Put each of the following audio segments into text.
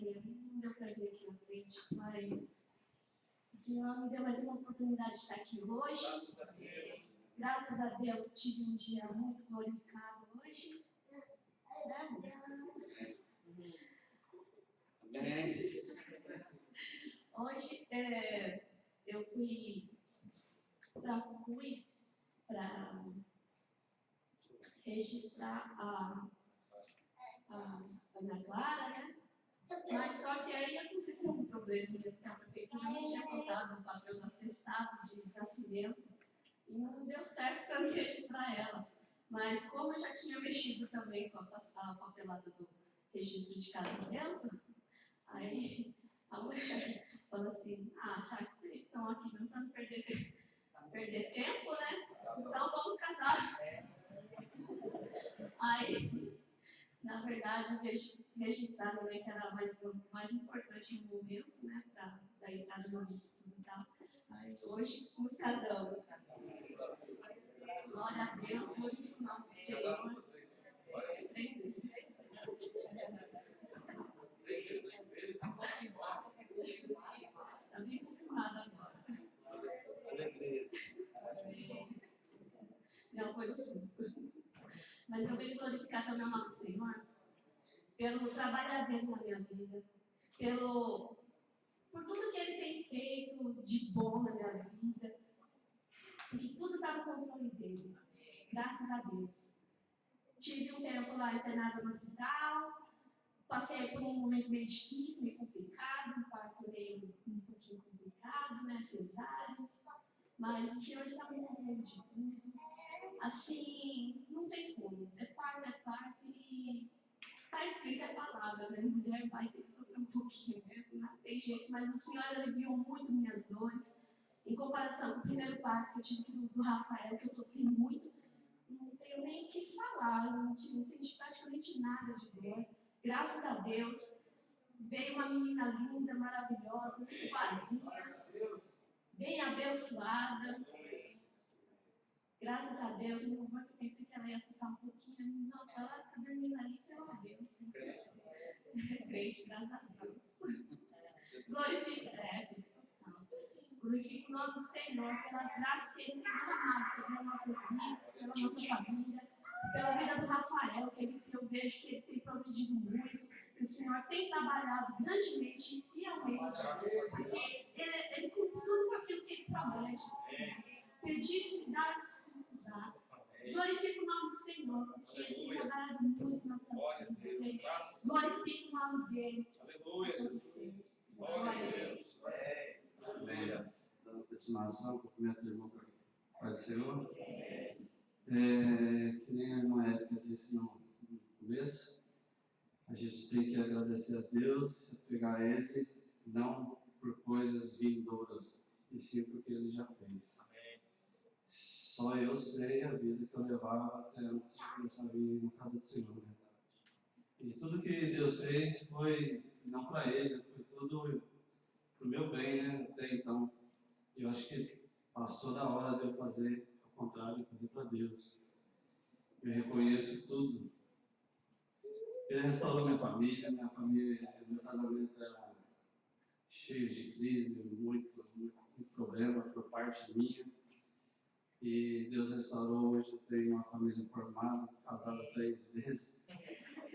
porque não deu para ver aqui na frente, mas o Senhor me deu mais uma oportunidade de estar aqui hoje. Graças a Deus. Graças a Deus, tive um dia muito glorificado hoje. Amém. Hoje eu fui para registrar a Ana Clara, né? Mas só que aí aconteceu um probleminha, porque eu não tinha contado fazer os atestados de nascimento e não deu certo para me registrar ela. Mas como eu já tinha mexido também com a papelada do registro de casamento, aí a mulher falou assim, já que vocês estão aqui não para não perder tempo, né? Então vamos casar. Aí, na verdade, registraram, né, que era mais importante no momento, né, para a entrada no estudo e tal. Aí, hoje, nos casamos. Glória a Deus, glorifico o nome do Senhor. 3 vezes. Está bem confirmado agora. Não foi o susto. Mas eu venho glorificar também o nome do Senhor pelo trabalho dele na minha vida, por tudo que ele tem feito de bom na minha vida, porque tudo está no controle dele, graças a Deus. Tive um tempo lá internada no hospital, passei por um momento meio difícil, meio complicado, um parto meio um pouquinho complicado, né, cesárea, mas o Senhor está me controle de tudo. Assim, não tem como, é parto e está escrito a palavra, né? A mulher vai ter que sofrer um pouquinho mesmo, não tem jeito, mas o Senhor aliviou muito minhas dores. Em comparação com o primeiro parto que eu tive do Rafael, que eu sofri muito, não tenho nem o que falar, não senti praticamente nada de dor. Graças a Deus, veio uma menina linda, maravilhosa, muito vazia, bem abençoada. Graças a Deus, no momento que eu pensei que ela ia assustar um pouquinho, nossa, ela está dormindo ali, pelo Deus. Crente, graças a Deus. Glorifico o nome do Senhor pelas graças que Ele tem derramado sobre as nossas vidas, pela nossa família, pela vida do Rafael, que eu vejo que ele tem progredido muito, que o Senhor tem trabalhado grandemente e fielmente, porque ele cumpre tudo com aquilo que Ele promete. Pedir-se, dar-se, usar. Glorifico o nome do Senhor, porque Ele tem trabalhado muito nas nossas vidas. Glorifico o nome dEle. Aleluia, Jesus. Glória a Deus. Amém. Dando continuação, cumprimento os irmãos para o Pai do Senhor. Que nem a irmã Érica disse no começo, a gente tem que agradecer a Deus, pegar Ele, não por coisas vindouras, e sim porque Ele já fez. Amém. Só eu sei a vida que eu levava até antes de começar a vir na casa do Senhor, né? E tudo que Deus fez foi não para Ele, foi tudo para o meu bem, né? Até então, eu acho que passou da hora de eu fazer ao contrário, fazer para Deus. Eu reconheço tudo. Ele restaurou minha família, meu casamento era cheio de crise, muito problema por parte minha. E Deus restaurou, hoje eu tenho uma família formada, casada 3 vezes.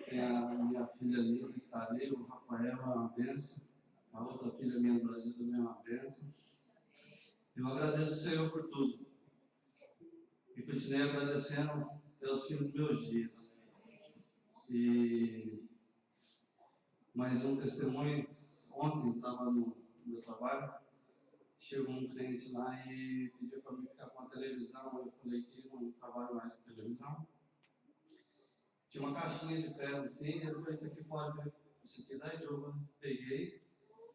Tem a minha filha linda que está ali, o Rafael é uma bênção. A outra filha minha no Brasil também é uma bênção. Eu agradeço ao Senhor por tudo. E continuei agradecendo até os fins dos meus dias. E mais um testemunho, ontem estava no meu trabalho, chegou um cliente lá e pediu para mim ficar com a televisão. Eu falei que não trabalho mais com televisão. Tinha uma caixinha de ferro assim, eu falei, isso aqui pode ver, isso aqui dá jogo, né? Peguei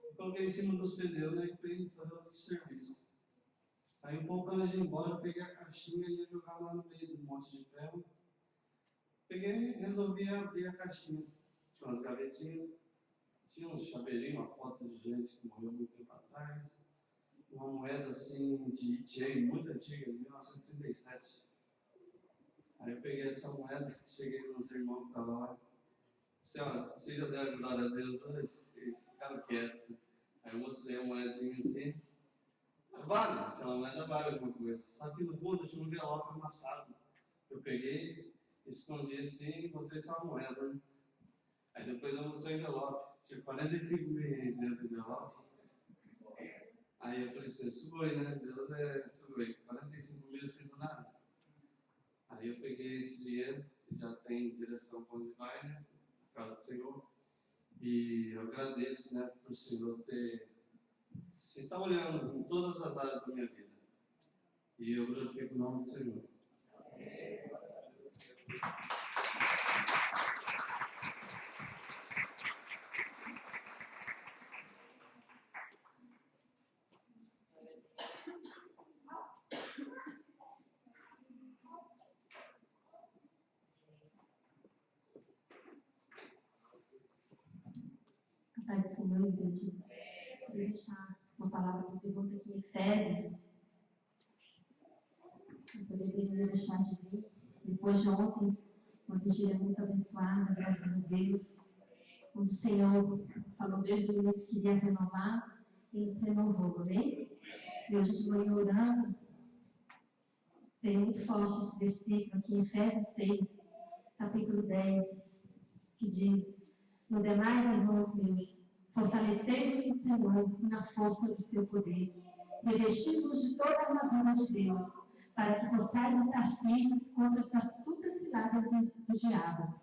e coloquei em cima dos pneus, né, e fui fazer o serviço. Aí um pouco antes de ir embora, eu peguei a caixinha e ia jogar lá no meio do monte de ferro. Peguei e resolvi abrir a caixinha. Tinha umas gavetinhas, tinha uns chaveirinhos, uma foto de gente que morreu muito tempo atrás. Uma moeda assim de Itiei, muito antiga, de 1937. Aí eu peguei essa moeda, cheguei nos irmãos que estavam lá. Senhora, você já deu glória a Deus hoje? Eles ficaram quietos. Aí eu mostrei a moedinha assim. Vale, aquela moeda vale alguma coisa. Só que no fundo tinha um envelope amassado. Eu peguei, escondi assim e mostrei só a moeda. Né? Aí depois eu mostrei o envelope. Tinha 45 mil dentro do envelope. Aí eu falei assim, sugoi, né? Deus é sugoi. 45 mil sem nada. Aí eu peguei esse dinheiro, que já tem direção para onde vai, né? Por causa do Senhor. E eu agradeço, né, por o Senhor ter... Você está olhando em todas as áreas da minha vida. E eu glorifico o nome do Senhor. Paz do Senhor, igreja. Eu queria deixar uma palavra para os irmãos aqui em Efésios. Eu poderia deixar de ver. Depois de ontem, uma vigília muito abençoada, graças a Deus. Onde o Senhor falou desde o início que iria renovar e nos renovou, amém? E hoje de manhã orando, tem muito forte esse versículo aqui em Efésios 6, capítulo 10, que diz: no demais, irmãos meus, fortalecei-vos no Senhor e na força do seu poder, revestindo-vos de toda a armadura de Deus, para que possais estar firmes contra as astutas ciladas do diabo.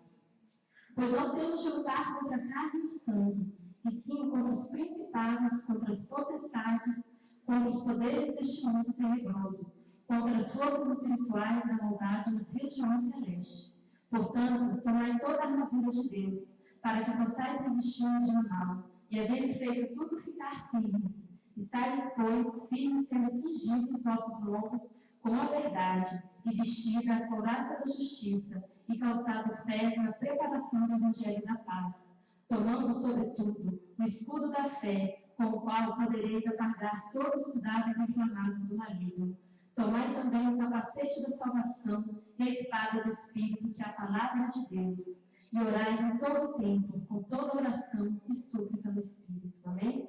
Pois não temos de lutar contra a carne e o sangue, e sim contra os principados, contra as potestades, contra os poderes deste mundo tenebroso, contra as forças espirituais da maldade nas regiões celestes. Portanto, tomai toda a armadura de Deus, para que possais resistir no dia mal, e havendo feito tudo ficar firmes. Estais, pois, firmes, tendo cingido os vossos lombos com a verdade, e vestida a couraça da justiça, e calçado os pés na preparação do evangelho da paz, tomando, sobretudo, o escudo da fé, com o qual podereis apagar todos os dardos inflamados do maligno. Tomai também o capacete da salvação e a espada do Espírito, que é a palavra de Deus, e orai em todo o tempo, com toda oração e súplica no Espírito. Amém?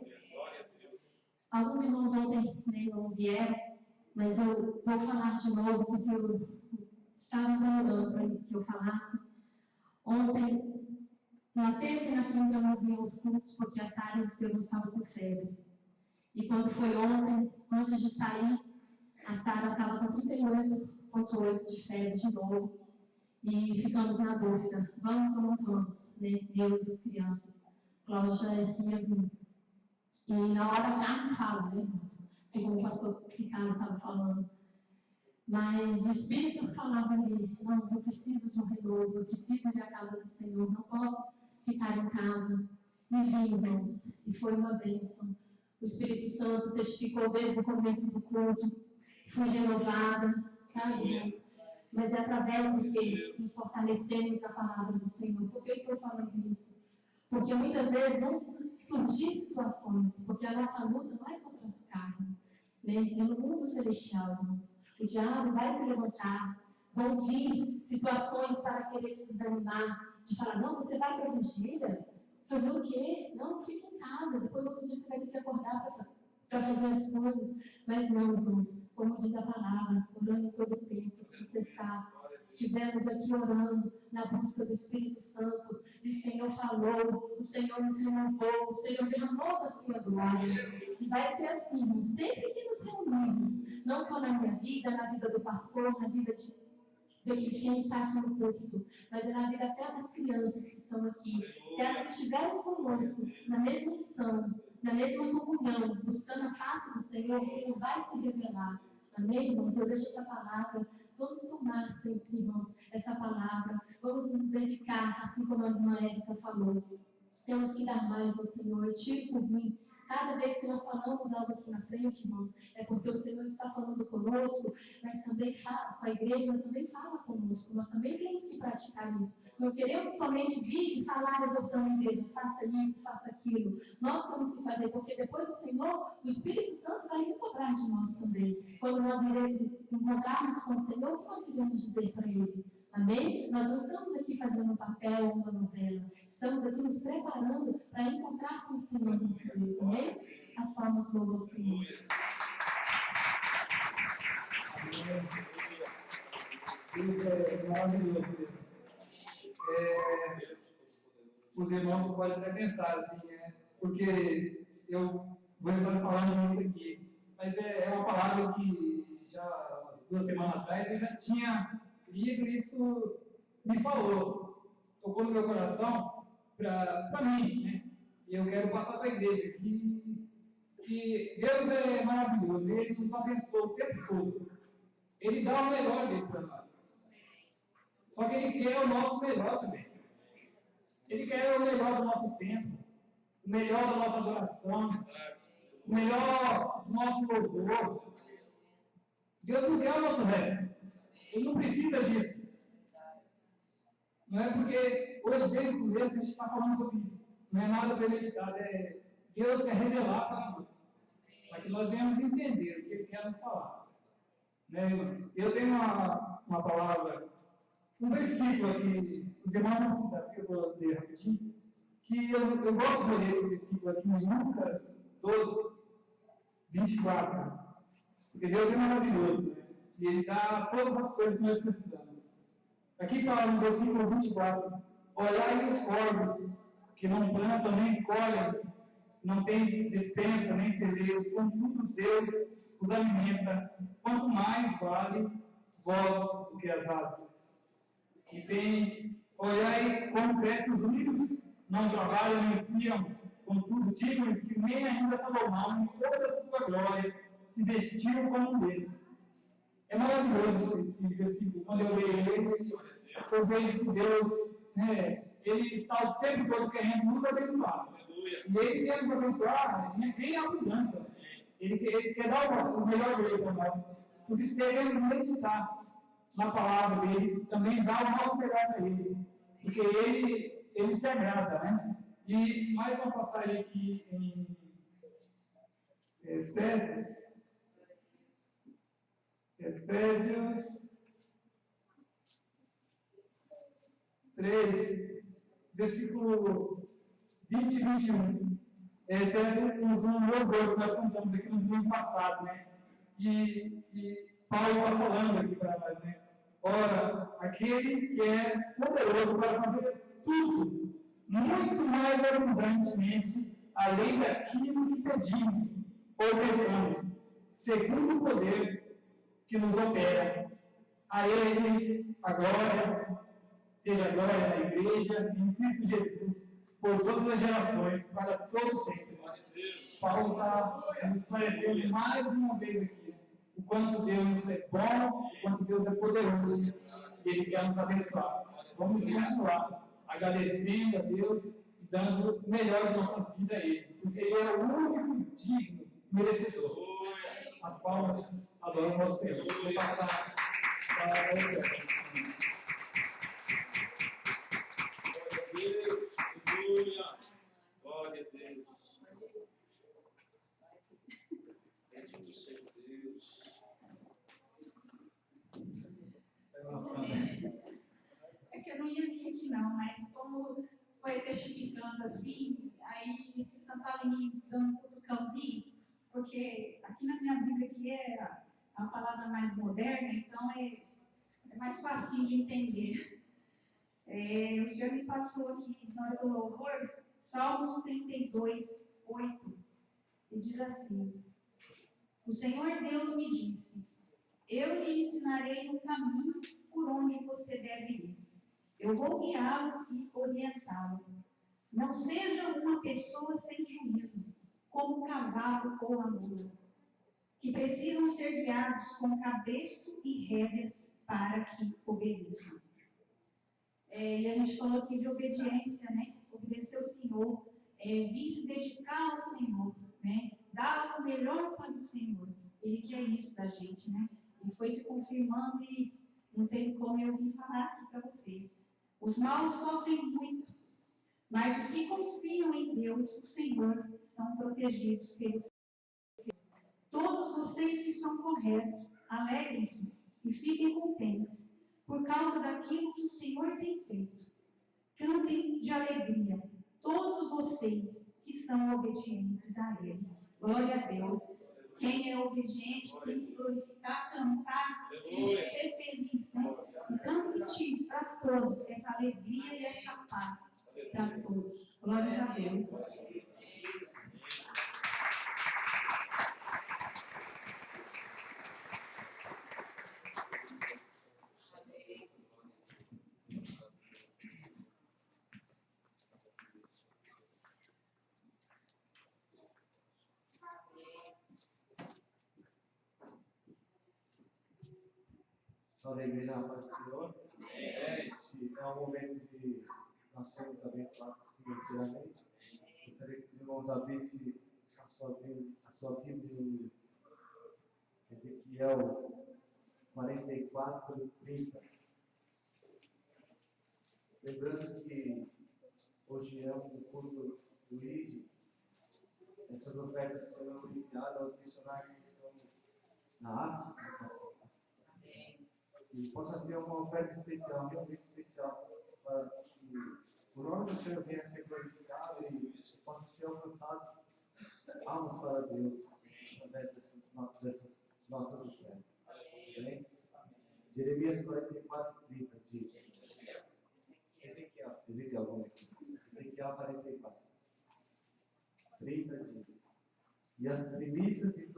Alguns irmãos ontem não vieram, mas eu vou falar de novo, porque eu estava orando para que eu falasse. Ontem, na terça e na quinta, eu não vi os cultos, porque a Sara e eu estavam com febre. E quando foi ontem, antes de sair, a Sara estava com 38,8 de febre de novo. E ficamos na dúvida, vamos ou não vamos, né? Eu e as crianças. Cláudia ia vir. E na hora a carne fala, né, irmãos? Segundo o pastor Ricardo estava falando. Mas o Espírito falava ali, não, eu preciso de um renovo, eu preciso ir à casa do Senhor, não posso ficar em casa. E vim, irmãos, e foi uma bênção. O Espírito Santo testificou desde o começo do culto, fui renovada, sabe, irmãos? Mas é através do que nos fortalecemos a palavra do Senhor. Por que eu estou falando isso? Porque muitas vezes vão surgir situações, porque a nossa luta não é contra as carnes, né? É no mundo celestial, irmãos. O diabo vai se levantar, vão vir situações para querer te desanimar, de falar, não, você vai para a vigília? Fazer o quê? Não, fica em casa, depois no outro dia você vai ter que acordar para fazer as coisas. Mas não, irmãos, como diz a palavra, orando em todo o tempo, sem cessar. Estivemos aqui orando na busca do Espírito Santo, e o Senhor falou, o Senhor nos renovou, o Senhor derramou da sua glória. E vai ser assim, irmãos, sempre que nos reunimos, não só na minha vida, na vida do pastor, na vida de quem está aqui no púlpito, mas é na vida até das crianças que estão aqui. Se elas estiverem conosco, na mesma unção, na mesma comunhão, buscando a face do Senhor, o Senhor vai se revelar. Amém, irmãos? Eu deixo essa palavra. Vamos tomar sempre, irmãos, essa palavra. Vamos nos dedicar, assim como a irmã Érica falou. Temos que dar mais ao Senhor. Eu tiro por mim. Cada vez que nós falamos algo aqui na frente, irmãos, é porque o Senhor está falando conosco, mas também fala com a igreja, mas também fala conosco. Nós também temos que praticar isso. Não queremos somente vir e falar exortando a igreja, faça isso, faça aquilo. Nós temos que fazer, porque depois o Senhor, o Espírito Santo vai vir cobrar de nós também. Quando nós iremos encontrarmos com o Senhor, o que nós iremos dizer para Ele? Amém? Nós não estamos aqui fazendo um papel, uma novela. Estamos aqui nos preparando para encontrar com o Senhor nosso Deus. Amém? As palmas louvam ao Senhor. Deus é maravilhoso. Os irmãos podem até pensar assim, porque eu vou estar falando isso aqui, mas é uma palavra que já 2 semanas atrás eu já tinha lido e isso me falou, tocou no meu coração para mim, né? E eu quero passar para a igreja que Deus é maravilhoso, Ele nos abençoa o tempo todo, Ele dá o melhor dele para nós. Só que Ele quer o nosso melhor também. Ele quer o melhor do nosso tempo, o melhor da nossa adoração, o melhor do nosso louvor. Deus não quer o nosso resto. Ele não precisa disso. Não é porque hoje, desde o começo, a gente está falando sobre isso. Não é nada premeditado. Deus quer revelar para nós. Para que nós venhamos entender o que Ele quer nos falar. Né, irmão? Eu tenho uma palavra, um versículo aqui, os irmãos vão citar, que eu vou ler rapidinho, que eu gosto de ler esse versículo aqui em Lucas 12, 24. Porque Deus é maravilhoso, né? E Ele dá todas as coisas que nós precisamos. Aqui fala no versículo 24: olhai os corvos, que não plantam nem colhem, não têm despensa nem celeiros, contudo Deus os alimenta, quanto mais vale vós do que as aves. E tem, olhai como crescem os lírios, não trabalham nem fiam, contudo digo-lhes que nem ainda Salomão, em toda a sua glória, se vestiu como um deles. É maravilhoso esse versículo. Quando eu leio ele, eu vejo que Deus, Ele está o tempo todo querendo nos abençoar. E Ele quer nos abençoar em abundância. Ele quer dar o melhor dele para nós. Por isso devemos meditar na palavra dele, também dar o nosso melhor para ele. Porque ele se agrada, né? E mais uma passagem aqui em Efésios 3, versículo 20 e 21. Tem um louvor que nós cantamos aqui no domingo passado, né? E Paulo está falando aqui para nós, né? Ora, aquele que é poderoso para fazer tudo, muito mais abundantemente, além daquilo que pedimos ou pensamos, segundo o poder que nos opera. A Ele a glória, seja a glória na igreja, em Cristo Jesus, por todas as gerações, para todos sempre. Paulo está nos esclarecendo mais uma vez aqui o quanto Deus é bom, o quanto Deus é poderoso, e Ele quer nos abençoar. Vamos continuar agradecendo a Deus e dando o melhor de nossa vida a Ele, porque Ele é o único digno, merecedor. As palmas adoram o nosso Deus. Vou passar para a outra. Glória a Deus. É que eu não ia vir aqui não, mas como foi testificando assim, aí o Espírito Santo estava me dando um cutucãozinho, porque aqui na minha Bíblia aqui é a palavra mais moderna, então é mais fácil de entender. O Senhor me passou aqui na hora do louvor, Salmos 32, 8, e diz assim: o Senhor Deus me disse, eu lhe ensinarei o caminho por onde você deve ir. Eu vou guiá-lo e orientá-lo. Não seja uma pessoa sem juízo, como o cavalo ou a mula, que precisam ser guiados com cabresto e rédeas para que obedeçam. E a gente falou aqui de obediência, né? Obedecer ao Senhor, vir se dedicar ao Senhor, né? Dar o melhor para o Senhor. Ele quer isso da gente, né? E foi se confirmando e não tem como eu vir falar aqui para vocês. Os maus sofrem muito, mas os que confiam em Deus, o Senhor, são protegidos pelo Senhor. Todos vocês que são corretos, alegrem-se e fiquem contentes, por causa daquilo que o Senhor tem feito. Cantem de alegria, todos vocês que são obedientes a Ele. Glória a Deus. Quem é obediente tem que glorificar, cantar e ser feliz, né? E transmitir para todos essa alegria e essa paz para todos. Glória a Deus. Salve a igreja na paz do Senhor. Este é um momento de nós sermos abençoados financeiramente. Gostaria que os irmãos abrissem a sua Bíblia em Ezequiel 44, 30. Lembrando que hoje é um culto do ID. Essas ofertas serão enviadas aos missionários que estão na África. E possa ser uma oferta especial, realmente especial, para que o nome do Senhor venha a ser glorificado e possa ser alcançado almas para Deus através dessas nossas ofertas. Amém? Jeremias 44, 30 diz. Ezequiel 44, 30 diz. E as primícias e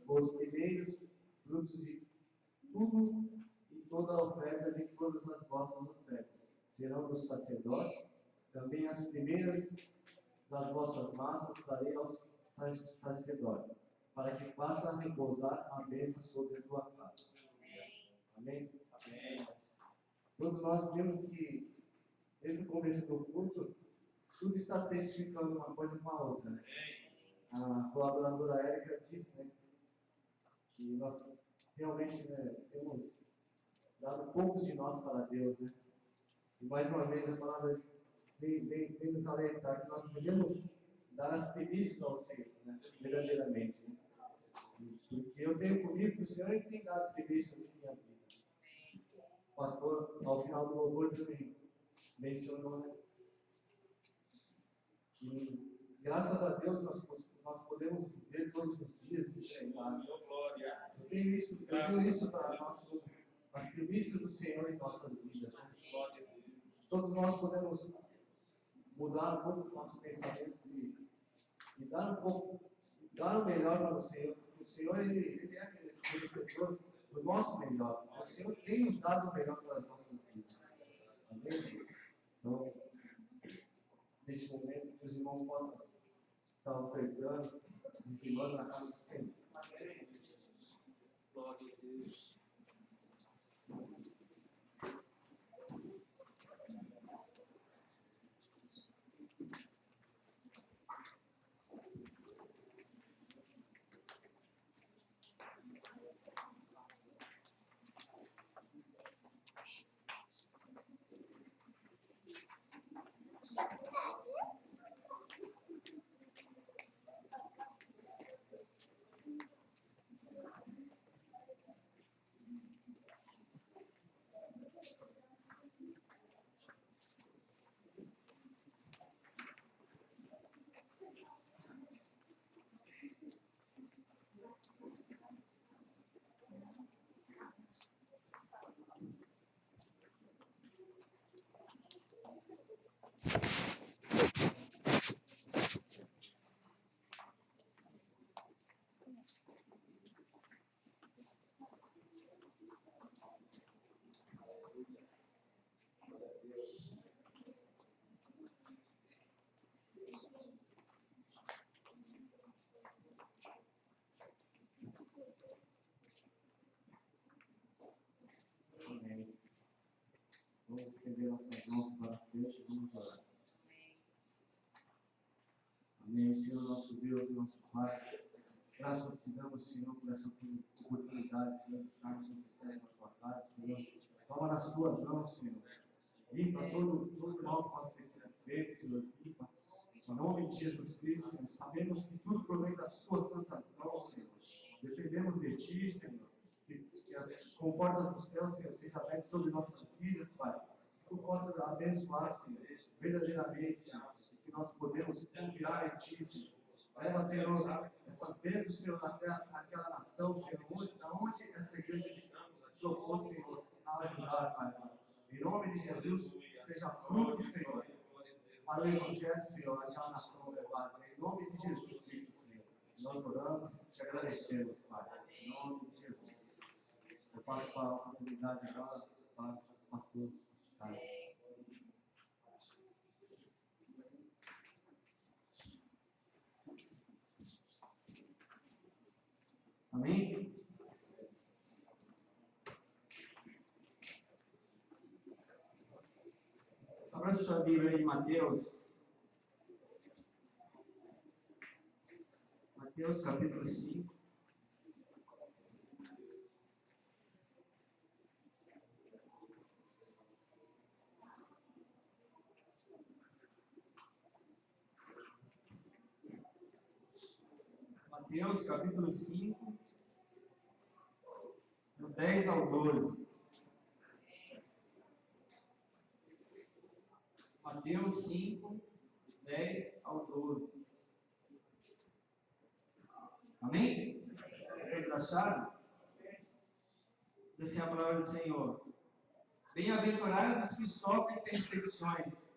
os primeiros frutos de tudo e toda a oferta de todas as vossas ofertas serão dos sacerdotes, também as primeiras das vossas massas darei aos sacerdotes, para que faça repousar a bênção sobre a tua casa. Amém? Amém. Todos nós vimos que, desde o começo do culto, tudo está testificando uma coisa com a outra. Né? A colaboradora Érica disse, né, que nós realmente, né, temos dado poucos de nós para Deus, né? E mais uma vez a palavra vem nos alertar que nós devemos dar as primícias ao Senhor, né? Verdadeiramente, né? Porque eu tenho comigo que o Senhor tem dado primícias na minha vida. O pastor, ao final do louvor, também mencionou, né, que graças a Deus nós podemos viver todos os dias e enxergar. Eu tenho isso para nós, as primícias do Senhor em nossas vidas. Né? Todos nós podemos mudar um pouco o nosso pensamento e dar o melhor para o Senhor, porque o Senhor ele é aquele setor do nosso melhor. O Senhor tem nos dado o melhor para as nossas vidas. Amém? Então, neste momento, que os irmãos possam estar ofertando, dizimando na casa do Senhor. Glória a Deus. Vamos estender nossas mãos para frente e vamos orar. Amém. Senhor, nosso Deus, nosso Pai, graças te damos, Senhor, por essa oportunidade, Senhor, de estarmos no mistério da tua casa, Senhor. Toma nas tuas mãos, Senhor. Limpa todo mal que possa ter sido feito, Senhor. Limpa. Em nome de Jesus Cristo, Senhor. Sabemos que tudo provém das tuas santas mãos, Senhor. Dependemos de ti, Senhor. Que as comportas portas do céu, Senhor, seja aberta sobre nossas vidas, Pai. Que Tu possas abençoar, Senhor, verdadeiramente, Senhor, que nós podemos confiar em Ti, Senhor. Leva, Senhor, essas bênçãos, Senhor, naquela nação, Senhor, onde essa igreja se propôs, Senhor, a ajudar, Pai. Em nome de Jesus, seja fruto, Senhor, para o Evangelho, Senhor, naquela nação levada. Em nome de Jesus Cristo, Senhor. Nós oramos e te agradecemos, Pai. Em nome de Jesus. Eu passo para a oportunidade agora para o pastor. Amém? Abra sua Bíblia em Mateus. Mateus capítulo 5. Mateus capítulo 5, do 10 ao 12. Mateus 5, 10 ao 12. Amém? Vocês acharam? Diz assim a palavra do Senhor. Bem-aventurados os que sofrem perseguições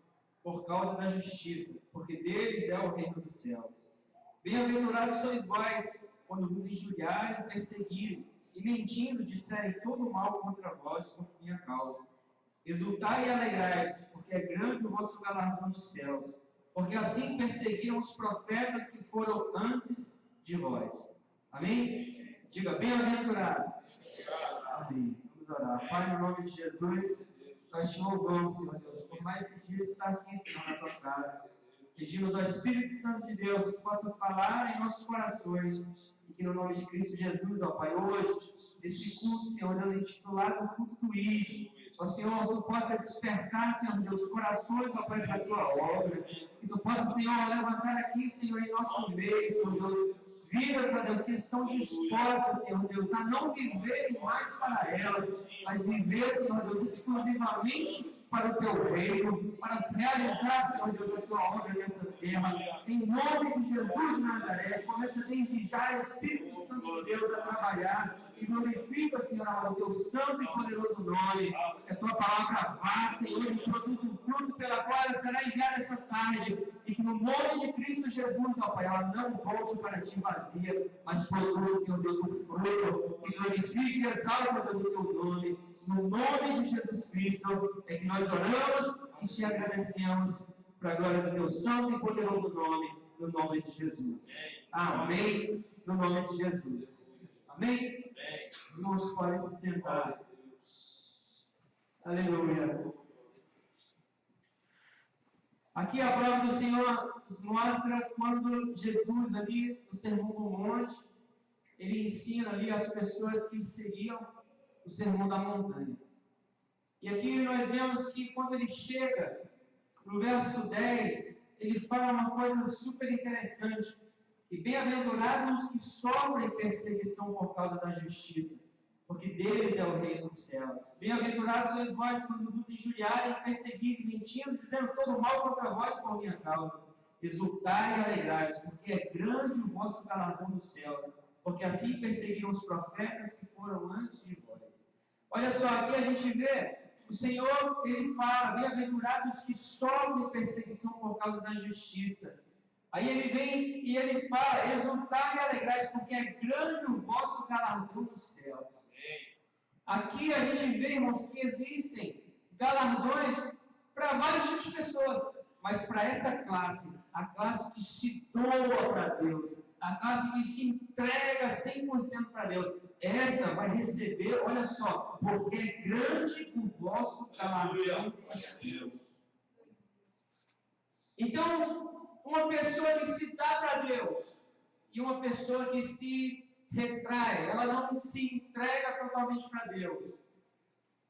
por causa da justiça, porque deles é o reino dos céus. Bem-aventurados sois vós, quando vos injuriarem, perseguirem, e mentindo disserem todo mal contra vós por minha causa. Exultai e alegrai-vos, porque é grande o vosso galardão nos céus, porque assim perseguiram os profetas que foram antes de vós. Amém? Diga, bem-aventurado. Amém. Vamos orar. Pai, no nome de Jesus, nós te louvamos, Senhor Deus, por mais esse dia estar aqui, Senhor, na tua casa. Pedimos ao Espírito Santo de Deus que possa falar em nossos corações e que no nome de Cristo Jesus, ó Pai, hoje, neste culto, Senhor Deus, intitulado Culto do ID, ó Senhor, tu possa despertar, Senhor Deus, corações, ó Pai, para a tua obra, que tu possa, Senhor, levantar aqui, Senhor, em nosso meio, Senhor Deus, vidas, ó Deus, que estão dispostas, Senhor Deus, a não viverem mais para elas, mas viver, Senhor Deus, exclusivamente para o teu reino, para realizar, Senhor Deus, a tua obra nessa terra. Em nome de Jesus de Nazaré, começa a desde já o Espírito Santo de Deus a trabalhar e glorifica, Senhor, o teu santo e poderoso nome. Que a tua palavra vá, Senhor, e produza um fruto pela qual ela será enviada essa tarde. E que no nome de Cristo Jesus, ó Pai, ela não volte para ti vazia, mas produza, Senhor Deus, um fruto que glorifique e exalte o teu nome. No nome de Jesus Cristo, é que nós oramos e te agradecemos para a glória do teu santo e poderoso nome, no nome de Jesus. Amém. No nome de Jesus. Amém? Os irmãos podem se sentar. Aleluia. Aqui a palavra do Senhor nos mostra quando Jesus ali no Sermão do Monte, ele ensina ali as pessoas que seguiam o Sermão da Montanha. E aqui nós vemos que quando ele chega no verso 10, ele fala uma coisa super interessante. E bem-aventurados os que sofrem perseguição por causa da justiça, porque deles é o reino dos céus. Bem-aventurados sois vós quando vos injuriarem, perseguirem, mentindo, dizendo todo mal contra vós por minha causa. Exultai e alegrai-vos, porque é grande o vosso galardão nos céus, porque assim perseguiram os profetas que foram antes de vós. Olha só, aqui a gente vê, o Senhor, ele fala, bem-aventurados que sofrem perseguição por causa da justiça. Aí ele vem e ele fala, exultai e alegrai-vos, porque é grande o vosso galardão nos céus. Aqui a gente vê, irmãos, que existem galardões para vários tipos de pessoas, mas para essa classe, a classe que se doa para Deus, a classe que se entrega 100% para Deus, essa vai receber, olha só, porque é grande o vosso galardão nos céus. Então, uma pessoa que se dá para Deus e uma pessoa que se retrai, ela não se entrega totalmente para Deus.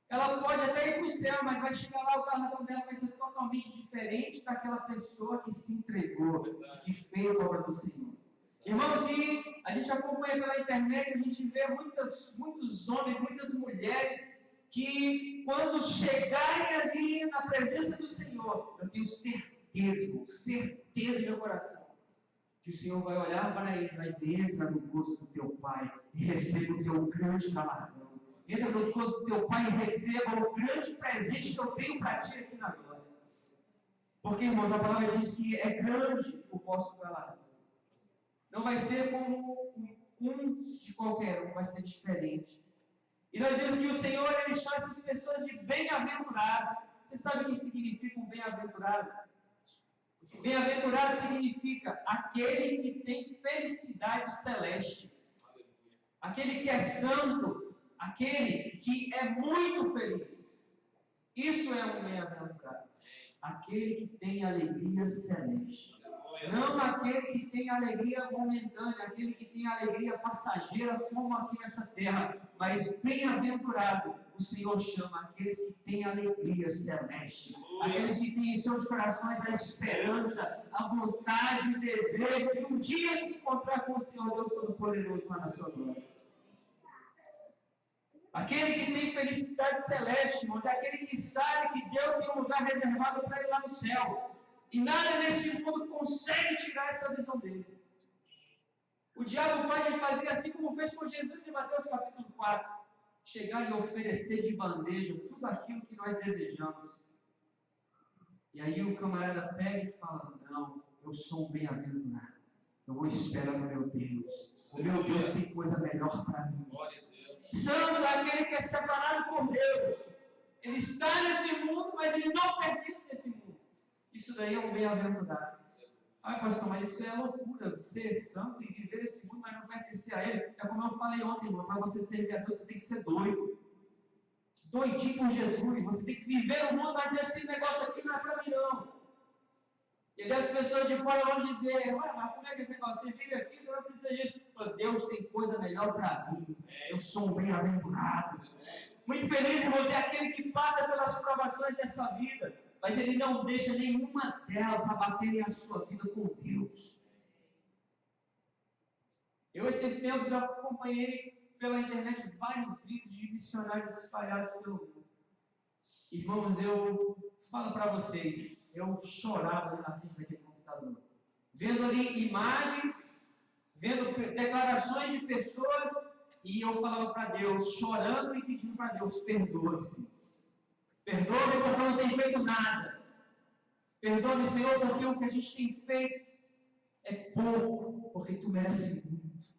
Ela pode até ir para o céu, mas vai chegar lá, o galardão dela vai ser totalmente diferente daquela pessoa que se entregou, que fez a obra do Senhor. Irmãos, e A gente acompanha pela internet, a gente vê muitos homens, muitas mulheres que, quando chegarem ali na presença do Senhor, eu tenho certeza no meu coração, que o Senhor vai olhar para eles, mas entra no gozo do teu Pai e receba o teu grande galardão. Entra no gozo do teu Pai e receba o grande presente que eu tenho para ti aqui na glória. Porque, irmãos, a palavra diz que é grande o vosso galardão. Não vai ser como um de qualquer um, vai ser diferente. E nós vemos que o Senhor, Ele chama essas pessoas de bem-aventurado. Você sabe o que significa um bem-aventurado? Bem-aventurado significa aquele que tem felicidade celeste. Aquele que é santo, aquele que é muito feliz. Isso é um bem-aventurado. Aquele que tem alegria celeste. Não aquele que tem alegria momentânea, aquele que tem alegria passageira, como aqui nessa terra, mas bem-aventurado, o Senhor chama aqueles que têm alegria celeste, aqueles que têm em seus corações a esperança, a vontade, o desejo de um dia se encontrar com o Senhor Deus Todo-Poderoso lá na sua glória. Aquele que tem felicidade celeste, irmãos, é aquele que sabe que Deus tem um lugar reservado para ele lá no céu. E nada neste mundo consegue tirar essa visão dele. O diabo pode fazer assim como fez com Jesus em Mateus capítulo 4. Chegar e oferecer de bandeja tudo aquilo que nós desejamos. E aí o camarada pega e fala, não, eu sou um bem-aventurado. Eu vou esperar no meu Deus. O meu Deus tem coisa melhor para mim. Santo é aquele que é separado por Deus. Ele está nesse mundo, mas ele não pertence nesse mundo. Isso daí é um bem-aventurado. Ah, pastor, mas isso é loucura, ser santo e viver esse mundo, mas não pertencer a ele. É como eu falei ontem, irmão, para você servir a Deus, você tem que ser doido. Doidinho por Jesus. Você tem que viver o mundo, mas dizer, esse negócio aqui não é para mim, não. E aí as pessoas de fora vão dizer, mas como é que esse negócio? Você vive aqui, você não precisa disso. Deus tem coisa melhor para mim. Eu sou um bem-aventurado. Muito feliz, irmãos, é aquele que passa pelas provações dessa vida, mas ele não deixa nenhuma delas abaterem a sua vida com Deus. Eu, esses tempos, acompanhei pela internet vários vídeos de missionários espalhados pelo mundo. Irmãos, eu falo para vocês, eu chorava ali na frente daquele computador, vendo ali imagens, vendo declarações de pessoas, e eu falava para Deus, chorando e pedindo para Deus, perdoe-se. Perdoe-me porque eu não tenho feito nada. Perdoe-me, Senhor, porque o que a gente tem feito é pouco, porque Tu mereces muito.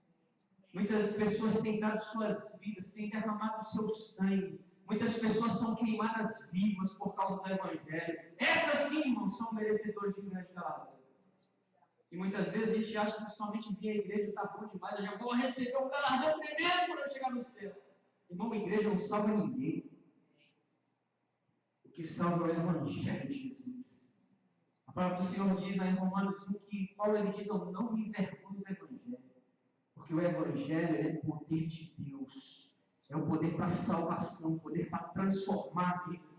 Muitas pessoas têm dado suas vidas, têm derramado o seu sangue. Muitas pessoas são queimadas vivas por causa do Evangelho. Essas sim, irmãos, são merecedores de grande galardão. E muitas vezes a gente acha que somente vir à igreja está bom demais, eu já vou receber um galardão primeiro quando eu chegar no céu. Irmão, a igreja não salva ninguém. O que salva é o Evangelho de Jesus. A palavra do Senhor diz lá em Romanos 1 que Paulo ele diz, eu não me envergonho do Evangelho. Porque o Evangelho é o poder de Deus. É o poder para a salvação, o poder para transformar vidas.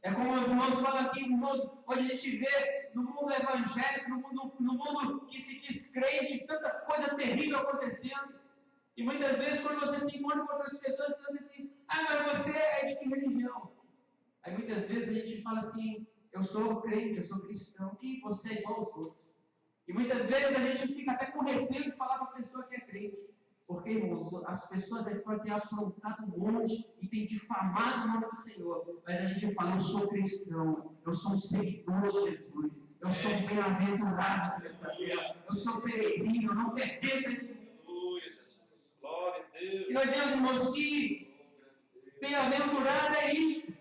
É como os irmãos falam aqui, irmãos, hoje a gente vê no mundo evangélico, no mundo que se diz crente, tanta coisa terrível acontecendo. E muitas vezes, quando você se encontra com outras pessoas, você diz assim, mas você é de que religião? Aí muitas vezes a gente fala assim, eu sou crente, eu sou cristão, e você é igual aos outros. E muitas vezes a gente fica até com receio de falar para a pessoa que é crente. Porque, irmãos, as pessoas aí fora têm aprontado um monte e têm difamado o nome do Senhor. Mas a gente fala, eu sou cristão, eu sou um seguidor de Jesus, eu sou um bem-aventurado nessa terra, eu sou peregrino, eu não pertenço a esse mundo. Glória a Deus. E nós vemos, irmãos, que bem-aventurado é isso.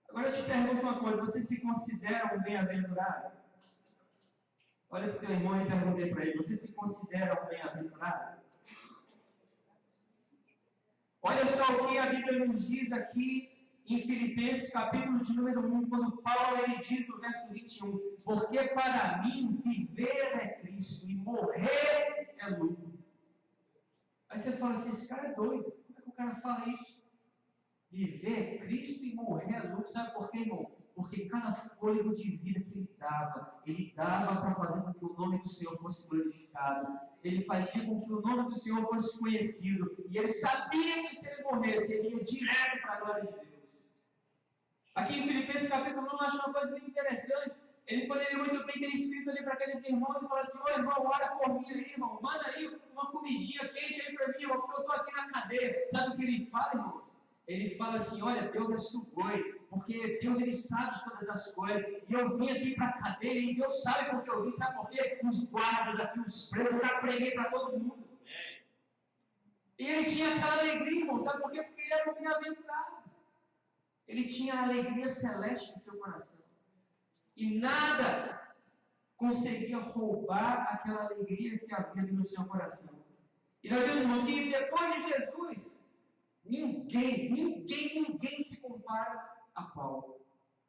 Agora eu te pergunto uma coisa, você se considera um bem-aventurado? Olha para o teu irmão e perguntei para ele, você se considera um bem-aventurado? Olha só o que a Bíblia nos diz aqui em Filipenses, capítulo de número 1, quando Paulo ele diz no verso 21, porque para mim viver é Cristo e morrer é lucro. Aí você fala assim, esse cara é doido, como é que o cara fala isso? Viver é Cristo e morrer é lucro, sabe por quê, irmão? Porque cada fôlego de vida que ele dava para fazer com que o nome do Senhor fosse glorificado. Ele fazia com que o nome do Senhor fosse conhecido. E ele sabia que se ele morresse, ele ia direto para a glória de Deus. Aqui em Filipenses capítulo 1, eu acho uma coisa muito interessante. Ele poderia muito bem ter escrito ali para aqueles irmãos e falar assim: ô irmão, ora por mim aí, irmão. Manda aí uma comidinha quente aí para mim, irmão, porque eu estou aqui na cadeia. Sabe o que ele fala, irmãos? Ele fala assim: olha, Deus é sugoi, porque Deus ele sabe de todas as coisas. E eu vim aqui para a cadeia e Deus sabe porque eu vim. Sabe por quê? Os guardas aqui, os presos, eu já preguei para todo mundo. E ele tinha aquela alegria, irmão. Sabe por quê? Porque ele era um bem-aventurado. Ele tinha a alegria celeste no seu coração. E nada conseguia roubar aquela alegria que havia no seu coração. E nós vemos, irmãos, que depois de Jesus, ninguém se compara a Paulo.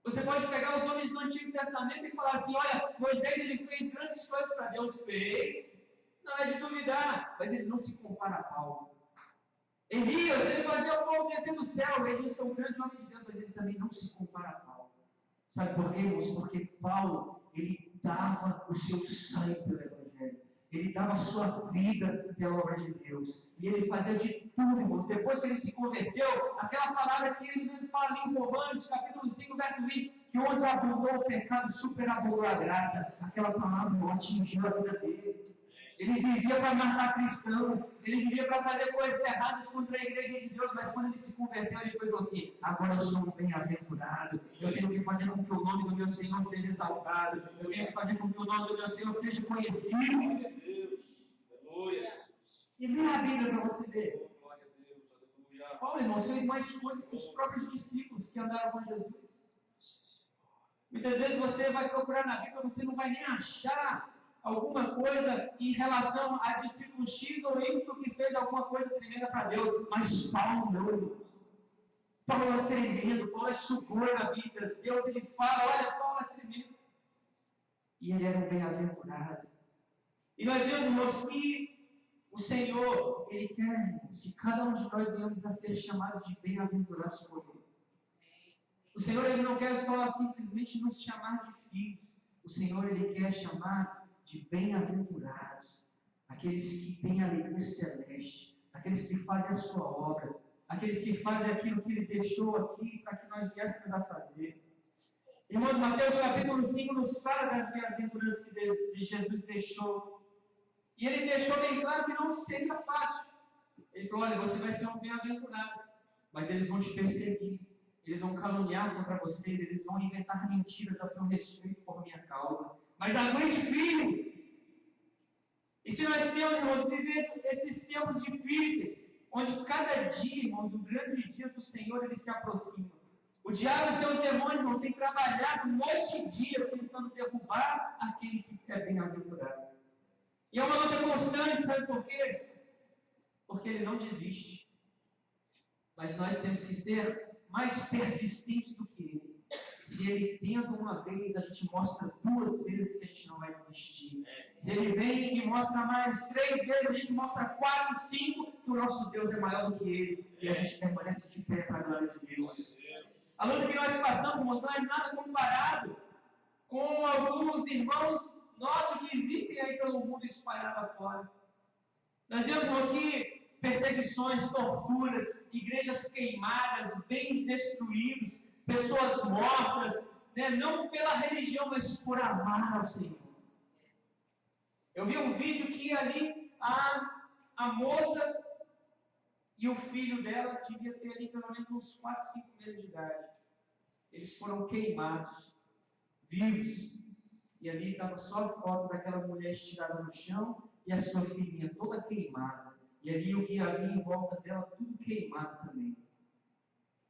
Você pode pegar os homens do Antigo Testamento e falar assim: olha, Moisés ele fez grandes coisas para Deus, fez, não é de duvidar, mas ele não se compara a Paulo. Elias, ele fazia o fogo descer do céu. Elias foi um grande homem de Deus, mas ele também não se compara a Paulo. Sabe por quê, irmãos? Porque Paulo, ele dava o seu sangue pelo Evangelho. Ele dava a sua vida pela obra de Deus. E ele fazia de tudo, irmãos. Depois que ele se converteu, aquela palavra que ele mesmo fala em Romanos, capítulo 5, verso 20, que onde abundou o pecado, superabundou a graça. Aquela palavra não atingiu a vida dele. Ele vivia para matar cristãos, ele vivia para fazer coisas erradas contra a igreja de Deus, mas quando ele se converteu, ele falou assim: agora eu sou um bem-aventurado, eu tenho que fazer com que o nome do meu Senhor seja exaltado, eu tenho que fazer com que o nome do meu Senhor seja conhecido. Glória a Deus, aleluia, Jesus. E lê a Bíblia para você ver. Oh, glória a Deus, aleluia. Paulo, irmão, fez mais coisas que os próprios discípulos que andaram com Jesus. Muitas vezes você vai procurar na Bíblia, você não vai nem achar alguma coisa em relação a discípulo X ou Y que fez alguma coisa tremenda para Deus, mas Paulo não, irmãos. Paulo é tremendo, Paulo é sugoi na Bíblia. Deus ele fala: olha, Paulo é tremendo. E ele era um bem-aventurado. E nós vemos, irmãos, que o Senhor, ele quer, irmãos, que cada um de nós venhamos a ser chamados de bem-aventurados por ele. O Senhor, ele não quer só simplesmente nos chamar de filhos. O Senhor, ele quer chamar de bem-aventurados, aqueles que têm alegria celeste, aqueles que fazem a sua obra, aqueles que fazem aquilo que ele deixou aqui para que nós viéssemos a fazer. Irmãos, Mateus capítulo 5 nos fala das bem-aventuranças que Jesus deixou. E ele deixou bem claro que não seria fácil. Ele falou: olha, você vai ser um bem-aventurado, mas eles vão te perseguir, eles vão caluniar contra vocês, eles vão inventar mentiras a seu respeito por minha causa. Mas aguente firme. E se nós temos, irmãos, viver esses tempos difíceis, onde cada dia, irmãos, o grande dia do Senhor, ele se aproxima. O diabo e seus demônios, irmãos, têm trabalhado noite e dia tentando derrubar aquele que é bem-aventurado. E é uma luta constante, sabe por quê? Porque ele não desiste. Mas nós temos que ser mais persistentes do que ele. Se ele tenta uma vez, a gente mostra 2 vezes que a gente não vai desistir. Se ele vem e mostra mais 3 vezes, a gente mostra 4, 5, que o nosso Deus é maior do que ele. E a gente permanece de pé para a glória de Deus. A luta que nós passamos, irmãos, não é nada comparado com alguns irmãos nossos que existem aí pelo mundo espalhado afora. Nós vemos, irmãos, que perseguições, torturas, igrejas queimadas, bens destruídos, pessoas mortas, né? Não pela religião, mas por amar ao Senhor. Eu vi um vídeo que ali a moça e o filho dela devia ter ali pelo menos uns 4, 5 meses de idade. Eles foram queimados, vivos. E ali estava só a foto daquela mulher estirada no chão e a sua filhinha toda queimada. E ali o que havia em volta dela, tudo queimado também.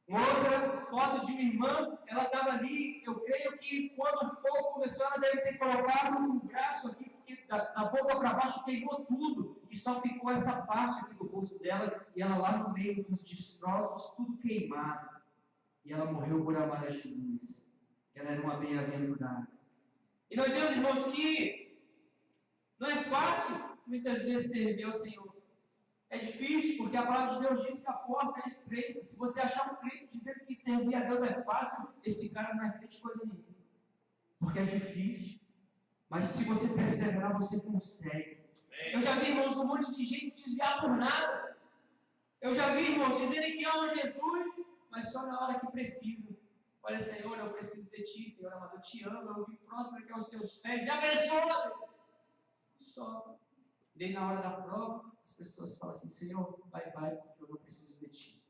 Outra foto de uma irmã, ela estava ali, eu creio que quando o fogo começou, ela deve ter colocado um braço aqui, porque da boca para baixo queimou tudo, e só ficou essa parte aqui do rosto dela, e ela lá no meio dos destroços, tudo queimado. E ela morreu por amar a Jesus. Ela era uma bem-aventurada. E nós vemos, irmãos, que não é fácil, muitas vezes, servir ao Senhor. É difícil, porque a palavra de Deus diz que a porta é estreita. Se você achar um crente dizendo que servir a Deus é fácil, esse cara não é crente coisa nenhuma. Porque é difícil. Mas se você perseverar, você consegue. Eu já vi, irmãos, um monte de gente desviar por nada. Eu já vi, irmãos, dizendo que amam Jesus, mas só na hora que precisa. Olha, Senhor, eu preciso de Ti, Senhor amado, eu Te amo, eu vim próximo aqui aos Teus pés, me abençoa, Deus. Só. Daí na hora da prova, as pessoas falam assim, Senhor, vai, porque eu não preciso de Ti.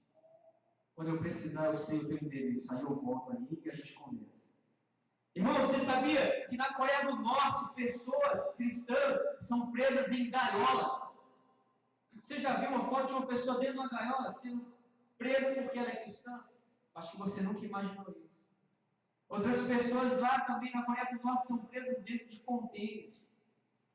Quando eu precisar, eu sei o Teu endereço, aí eu volto aí e a gente conversa. Irmão, você sabia que na Coreia do Norte, pessoas cristãs são presas em gaiolas? Você já viu uma foto de uma pessoa dentro de uma gaiola sendo presa porque ela é cristã? Acho que você nunca imaginou isso. Outras pessoas lá também na Coreia do Norte são presas dentro de contêineres.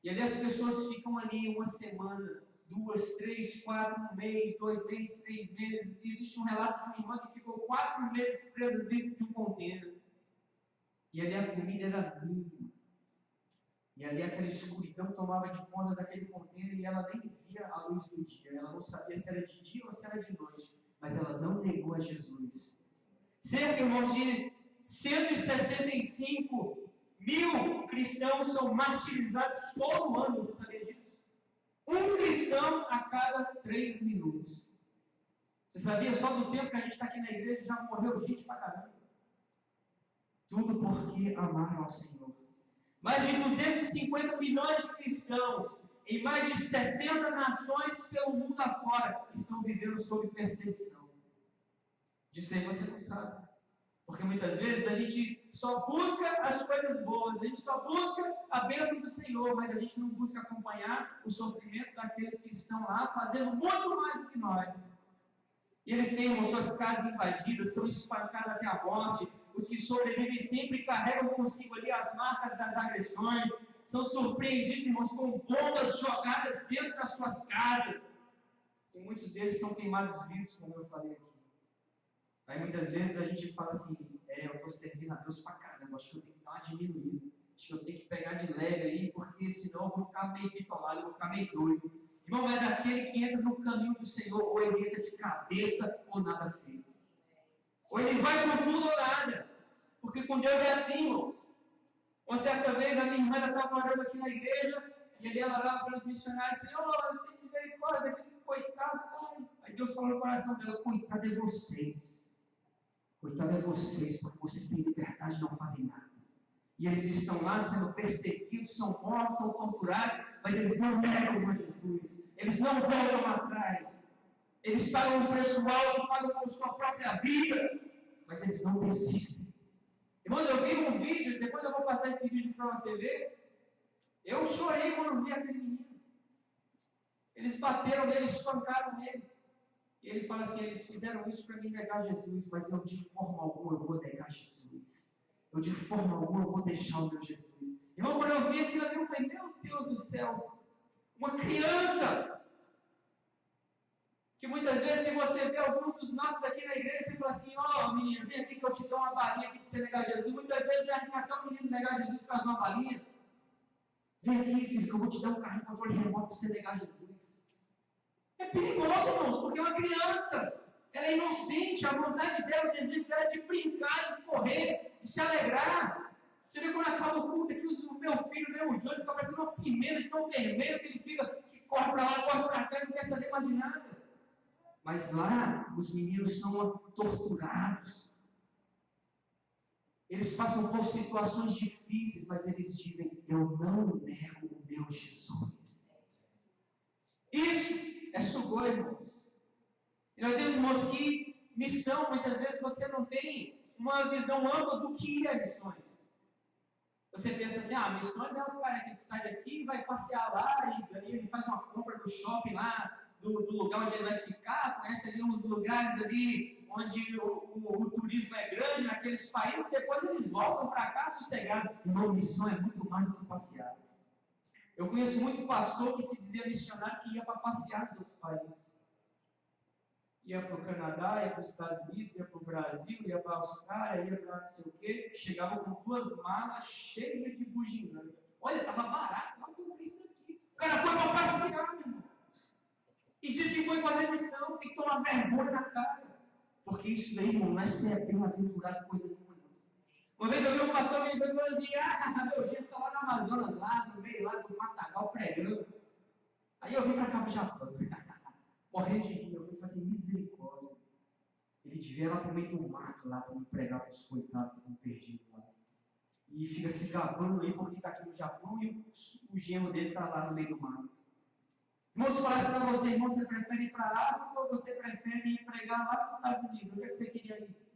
E ali as pessoas ficam ali uma semana, 2, 3, 4, 1 mês, 2 meses, 3 meses. E existe um relato de uma irmã que ficou 4 meses presa dentro de um contêiner. E ali a comida era mínima. E ali aquela escuridão tomava de conta daquele contêiner e ela nem via a luz do dia. Ela não sabia se era de dia ou se era de noite. Mas ela não negou a Jesus. Cerca, irmãos, de 165 mil cristãos são martirizados todo ano. Você sabia disso? Um cristão a cada 3 minutos. Você sabia? Só do tempo que a gente está aqui na igreja já morreu gente pra caramba. Tudo porque amaram ao Senhor. Mais de 250 milhões de cristãos em mais de 60 nações pelo mundo afora estão vivendo sob perseguição. Disso aí você não sabe. Porque muitas vezes a gente só busca as coisas boas, a gente só busca a bênção do Senhor, mas a gente não busca acompanhar o sofrimento daqueles que estão lá fazendo muito mais do que nós. E eles têm suas casas invadidas, são espancados até a morte. Os que sobrevivem sempre carregam consigo ali as marcas das agressões, são surpreendidos, irmãos, com bombas jogadas dentro das suas casas. E muitos deles são queimados vivos, como eu falei aqui. Aí muitas vezes a gente fala assim, eu estou servindo a Deus pra caramba, acho que eu tenho que dar uma diminuída, acho que eu tenho que pegar de leve aí, porque senão eu vou ficar meio bitolado, eu vou ficar meio doido. Irmão, mas aquele que entra no caminho do Senhor, ou ele entra de cabeça ou nada feito. Ou ele vai com tudo ou nada. Porque com Deus é assim, irmãos. Uma certa vez a minha irmã estava orando aqui na igreja, e ali ela orava pelos missionários, Senhor, tem misericórdia daquele coitado. Aí Deus falou no coração dela, coitado é vocês. Coitado é vocês, porque vocês têm liberdade e não fazem nada. E eles estão lá sendo perseguidos, são mortos, são torturados, mas eles não negam a Jesus. Eles não voltam atrás. Eles pagam um preço alto, pagam com sua própria vida, mas eles não desistem. Irmãos, eu vi um vídeo, depois eu vou passar esse vídeo para você ver. Eu chorei quando vi aquele menino. Eles bateram nele, espancaram nele. E ele fala assim, eles fizeram isso para me negar Jesus, mas eu de forma alguma eu vou negar Jesus. Eu de forma alguma eu vou deixar o meu Jesus. Irmão, quando eu vi aquilo ali, eu falei, meu Deus do céu, uma criança, que muitas vezes se você vê algum dos nossos aqui na igreja, você fala assim, menino, vem aqui que eu te dou uma balinha aqui para você negar Jesus. Muitas vezes é arriscar o menino negar Jesus por causa de uma balinha. Vem aqui, filho, que eu vou te dar um carrinho de controle remoto para você negar Jesus. É perigoso, irmãos, porque é uma criança. Ela é inocente, a vontade dela, o desejo dela é de brincar, de correr, de se alegrar. Você vê quando acaba o culto aqui, o meu filho, o Johnny, fica parecendo uma pimenta de tão vermelho que ele fica, que corre para lá, corre para cá, e não quer saber mais de nada. Mas lá, os meninos são torturados. Eles passam por situações difíceis, mas eles dizem, eu não nego o meu Jesus. Isso é sugoi, irmãos. E nós vemos, irmãos, que missão, muitas vezes, você não tem uma visão ampla do que é missões. Você pensa assim, missões é um cara que sai daqui e vai passear lá, e daí ele faz uma compra no shopping lá, do lugar onde ele vai ficar, conhece ali uns lugares ali onde o turismo é grande naqueles países, depois eles voltam para cá sossegados. Uma missão é muito mais do que passear. Eu conheço muito pastor que se dizia missionário que ia para passear nos outros países. Ia para o Canadá, ia para os Estados Unidos, ia para o Brasil, ia para a Austrália, ia para não sei o quê, chegava com 2 malas cheias de bugiganga. Olha, estava barato, não comprei isso aqui. O cara foi para passear, meu irmão. E diz que uma vergonha na cara. Porque isso daí, irmão, não é ser bem-aventurado coisa nenhuma. Uma vez eu vi um pastor que falou assim, meu jeito está lá no Amazonas, lá no meio lá do Matagal, pregando. Aí eu vim para cá para o Japão, morrendo de rir, eu fui fazer misericórdia. Ele devia ir lá para o meio do mato, lá para me pregar para os coitados que estão perdidos lá. E fica se gabando aí porque está aqui no Japão e o genro dele está lá no meio do mato. Irmão, se falasse para você, irmão, você prefere ir para a África ou você prefere ir pregar lá nos Estados Unidos? Onde é que você queria ir?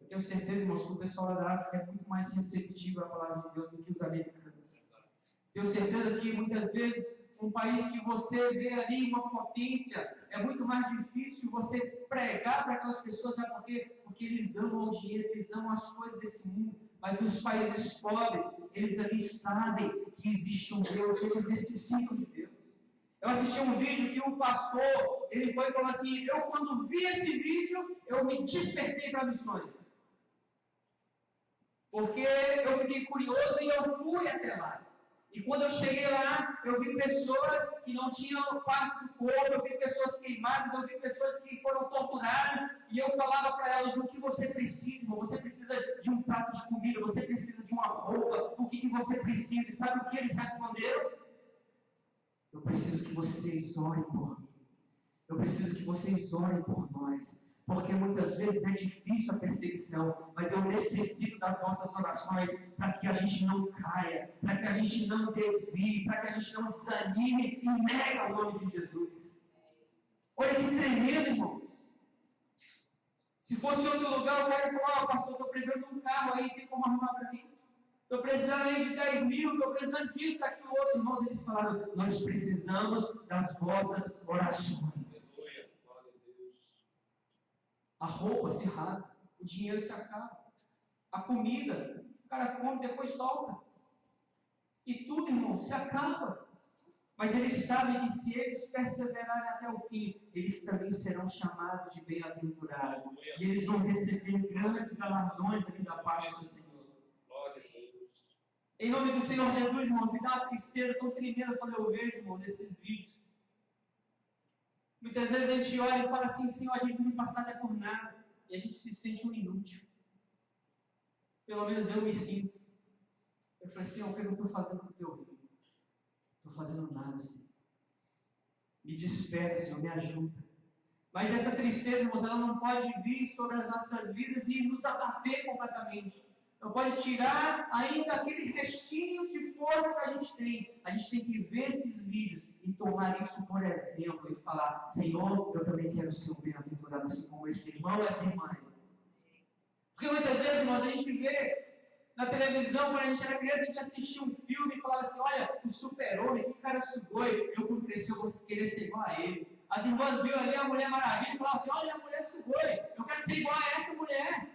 Eu tenho certeza, irmãos, que o pessoal da África é muito mais receptivo à palavra de Deus do que os americanos. Tenho certeza que muitas vezes um país que você vê ali uma potência, é muito mais difícil você pregar para aquelas pessoas, sabe por quê? Porque eles amam o dinheiro, eles amam as coisas desse mundo. Mas nos países pobres, eles ali sabem que existe um Deus, eles necessitam de Deus. Eu assisti um vídeo que o pastor, ele foi e falou assim, eu quando vi esse vídeo, eu me despertei para missões. Porque eu fiquei curioso e eu fui até lá. E quando eu cheguei lá, eu vi pessoas que não tinham partes do corpo, eu vi pessoas queimadas, eu vi pessoas que foram torturadas, e eu falava para elas, o que você precisa, irmão? Você precisa de um prato de comida, você precisa de uma roupa, o que você precisa? E sabe o que eles responderam? Eu preciso que vocês orem por mim. Eu preciso que vocês orem por nós. Porque muitas vezes é difícil a perseguição, mas eu necessito das nossas orações para que a gente não caia, para que a gente não desvie, para que a gente não desanime e negue o nome de Jesus. Olha que tremendo, irmão. Se fosse outro lugar, o cara ia falar, pastor, estou precisando de um carro aí, tem como arrumar para mim? Estou precisando aí de 10 mil, estou precisando disso, daquilo outro. Irmãos, eles falaram, nós precisamos das vossas orações. A roupa se rasga, o dinheiro se acaba, a comida, o cara come, depois solta. E tudo, irmão, se acaba. Mas eles sabem que se eles perseverarem até o fim, eles também serão chamados de bem-aventurados. E eles vão receber grandes galardões ali da parte do Senhor. Glória a Deus. Em nome do Senhor Jesus, irmão, me dá uma tristeza tão tremenda quando eu vejo, irmão, nesses vídeos. Muitas vezes a gente olha e fala assim, Senhor, a gente não passa nada por nada. E a gente se sente um inútil. Pelo menos eu me sinto. Eu falei, Senhor, o que eu estou fazendo com o teu reino? Não estou fazendo nada, Senhor. Me desperta, Senhor, me ajuda. Mas essa tristeza, irmãos, ela não pode vir sobre as nossas vidas e nos abater completamente. Não pode tirar ainda aquele restinho de força que a gente tem. A gente tem que ver esses vídeos e tomar isso por exemplo e falar, Senhor, eu também quero ser um bem-aventurado assim como esse irmão e essa irmã. Porque muitas vezes, irmãos, a gente vê na televisão, quando a gente era criança, a gente assistia um filme e falava assim, olha, o super-homem, que cara sugoi, eu quando crescer eu vou querer ser igual a ele. As irmãs viram ali a Mulher Maravilha e falavam assim, olha a mulher sugoi, eu quero ser igual a essa mulher.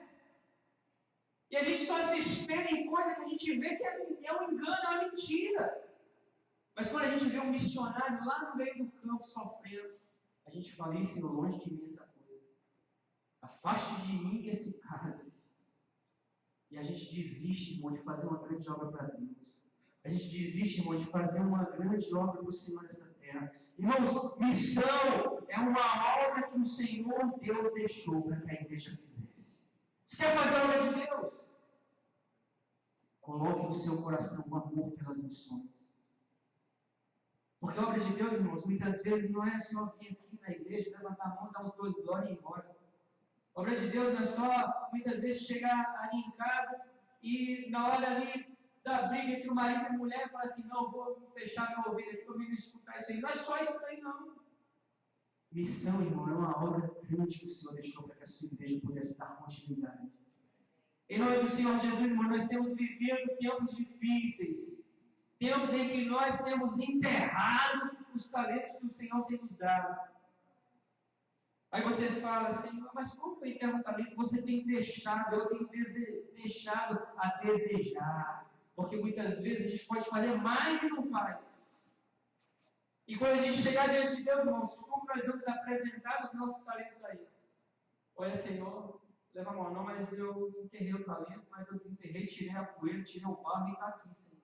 E a gente só se espelha em coisa que a gente vê que é um engano, é uma mentira. Mas quando a gente vê um missionário lá no meio do campo sofrendo, a gente fala, isso, Senhor, longe de mim essa coisa. Afaste de mim esse cálice. E a gente desiste, irmão, de fazer uma grande obra para Deus. A gente desiste, irmão, de fazer uma grande obra para o Senhor nessa terra. Irmãos, missão é uma obra que o Senhor Deus deixou para que a igreja fizesse. Você quer fazer a obra de Deus? Coloque no seu coração o amor pelas missões. Porque a obra de Deus, irmãos, muitas vezes não é só vir aqui na igreja, levantar a mão, dar os 2 glórias e ir embora. A obra de Deus não é só, muitas vezes, chegar ali em casa e na hora ali da briga entre o marido e a mulher, falar assim, não, vou fechar meu ouvido aqui para eu me escutar isso aí. Não é só isso aí, não. Missão, irmão, é uma obra grande que o Senhor deixou para que a sua igreja pudesse dar continuidade. Em nome do Senhor Jesus, irmão, nós temos vivido tempos difíceis. Tempos em que nós temos enterrado os talentos que o Senhor tem nos dado. Aí você fala assim, mas como que eu enterro o talento? Você tem deixado, eu tenho deixado a desejar. Porque muitas vezes a gente pode fazer mais e não faz. E quando a gente chegar diante de Deus, irmãos, como nós vamos apresentar os nossos talentos aí? Olha, Senhor, leva a mão, não, mas eu enterrei o talento, mas eu desenterrei, tirei a poeira, tirei o barro e está aqui, Senhor,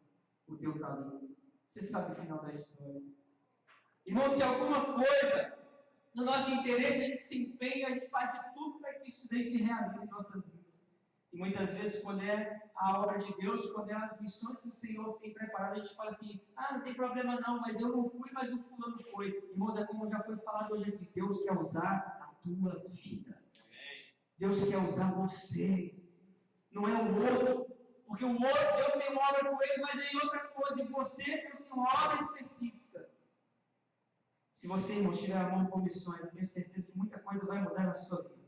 o teu talento. Você sabe o final da história. Irmão, se alguma coisa no nosso interesse, a gente se empenha, a gente faz de tudo para que isso daí se realize em nossas vidas. E muitas vezes, quando é a obra de Deus, quando é as missões que o Senhor tem preparado, a gente fala assim, não tem problema não, mas eu não fui, mas o fulano foi. Irmãos, é como já foi falado hoje aqui, Deus quer usar a tua vida. Deus quer usar você. Não é o outro. Porque o outro, Deus tem uma obra com ele, mas é em outra coisa. E você, Deus tem uma obra específica. Se você, irmão, tiver a mão com missões, eu tenho certeza que muita coisa vai mudar na sua vida.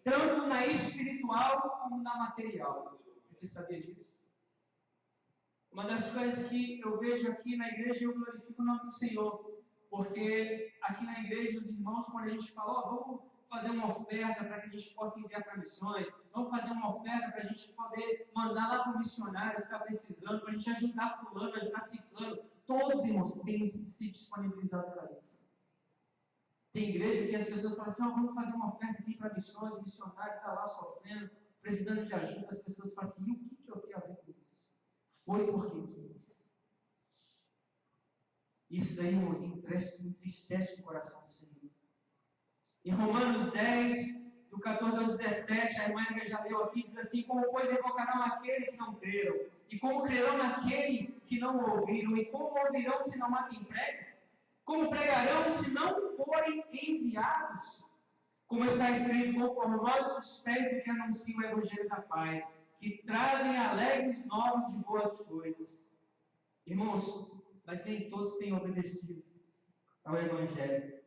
Tanto na espiritual como na material. Você sabia disso? Uma das coisas que eu vejo aqui na igreja, eu glorifico o nome do Senhor. Porque aqui na igreja, os irmãos, quando a gente fala, vamos fazer uma oferta para que a gente possa enviar para missões, vamos fazer uma oferta para a gente poder mandar lá para o missionário que está precisando, para a gente ajudar fulano, ajudar ciclano. Todos, irmãos, têm se disponibilizado para isso. Tem igreja que as pessoas falam assim, vamos fazer uma oferta aqui para missões, o missionário está lá sofrendo, precisando de ajuda, as pessoas falam assim, e o que eu tenho a ver com isso? Foi porque quis. Isso daí, irmãos, entristece o coração do Senhor. Em Romanos 10, do 14 ao 17, a irmã que já leu aqui, diz assim, como pois invocarão aquele que não creram, e como crerão naquele que não ouviram, e como ouvirão se não há quem pregue? Como pregarão se não forem enviados? Como está escrito, conformosos os pés do que anunciam o Evangelho da paz, que trazem alegres novos de boas coisas. Irmãos, mas nem todos têm obedecido ao Evangelho.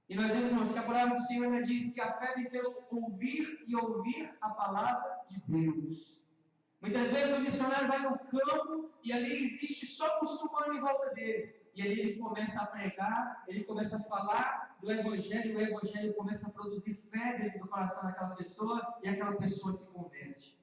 E nós vemos, irmãos, que a palavra do Senhor ainda diz que a fé vem pelo ouvir e ouvir a palavra de Deus. Muitas vezes o missionário vai no campo e ali existe só muçulmano em volta dele. E ali ele começa a pregar, ele começa a falar do Evangelho, e o Evangelho começa a produzir fé dentro do coração daquela pessoa, e aquela pessoa se converte.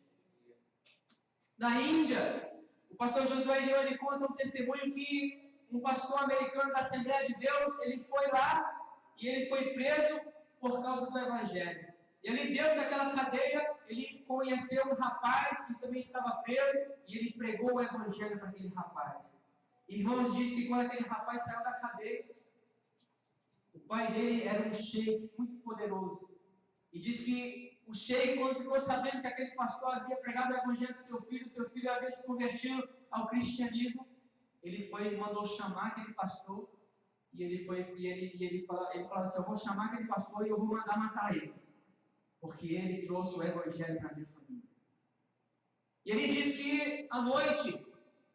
Na Índia, o pastor Josué ele conta um testemunho que um pastor americano da Assembleia de Deus, ele foi lá e ele foi preso por causa do Evangelho. E ali dentro daquela cadeia, ele conheceu um rapaz que também estava preso, e ele pregou o Evangelho para aquele rapaz. Irmãos, disse que quando aquele rapaz saiu da cadeia, o pai dele era um sheik muito poderoso. E disse que o sheik, quando ficou sabendo que aquele pastor havia pregado o Evangelho para seu filho havia se convertido ao cristianismo, ele foi e mandou chamar aquele pastor. E ele falou assim, eu vou chamar aquele pastor e eu vou mandar matar ele. Porque ele trouxe o Evangelho para a minha família. E ele disse que à noite,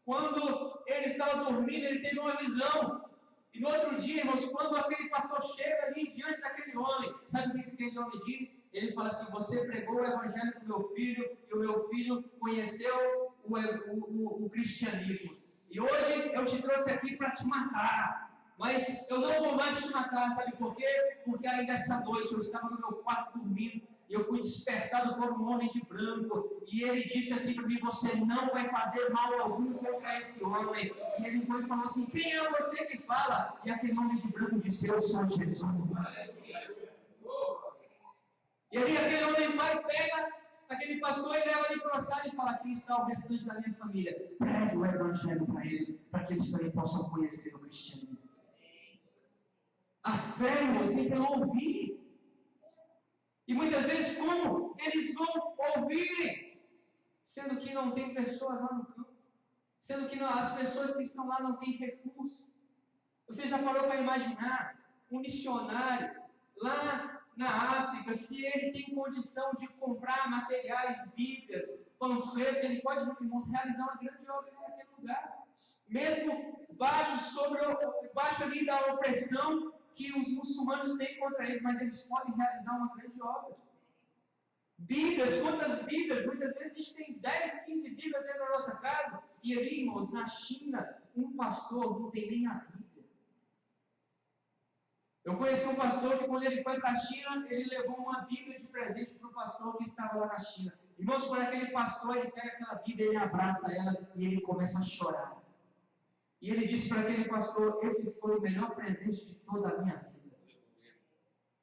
quando ele estava dormindo, ele teve uma visão. E no outro dia, irmãos, quando aquele pastor chega ali diante daquele homem, sabe o que aquele homem diz? Ele fala assim, você pregou o Evangelho para o meu filho, e o meu filho conheceu o cristianismo. E hoje eu te trouxe aqui para te matar. Mas eu não vou mais te matar, sabe por quê? Porque ainda essa noite eu estava no meu quarto dormindo, e eu fui despertado por um homem de branco, e ele disse assim para mim, você não vai fazer mal algum contra esse homem. E ele foi e falou assim, quem é você que fala? E aquele homem de branco disse, eu sou Jesus. E aí aquele homem vai, pega aquele pastor e leva ele para a sala e fala, aqui está o restante da minha família. Pregue o Evangelho para eles, para que eles também possam conhecer o cristianismo. A fé, irmãos, vem pelo ouvir. E muitas vezes, como eles vão ouvirem, sendo que não tem pessoas lá no campo, sendo que as pessoas que estão lá não têm recursos. Você já parou para imaginar um missionário lá na África, se ele tem condição de comprar materiais, bíblias, panfletos, ele pode, irmãos, realizar uma grande obra naquele lugar. Mesmo baixo ali da opressão que os muçulmanos têm contra eles, mas eles podem realizar uma grande obra. Bíblias, quantas Bíblias? Muitas vezes a gente tem 10, 15 Bíblias dentro da nossa casa, e ali, irmãos, na China, um pastor não tem nem a Bíblia. Eu conheci um pastor que, quando ele foi para a China, ele levou uma Bíblia de presente para o pastor que estava lá na China. Irmãos, quando aquele pastor, ele pega aquela Bíblia, ele abraça ela e ele começa a chorar. E ele disse para aquele pastor, esse foi o melhor presente de toda a minha vida.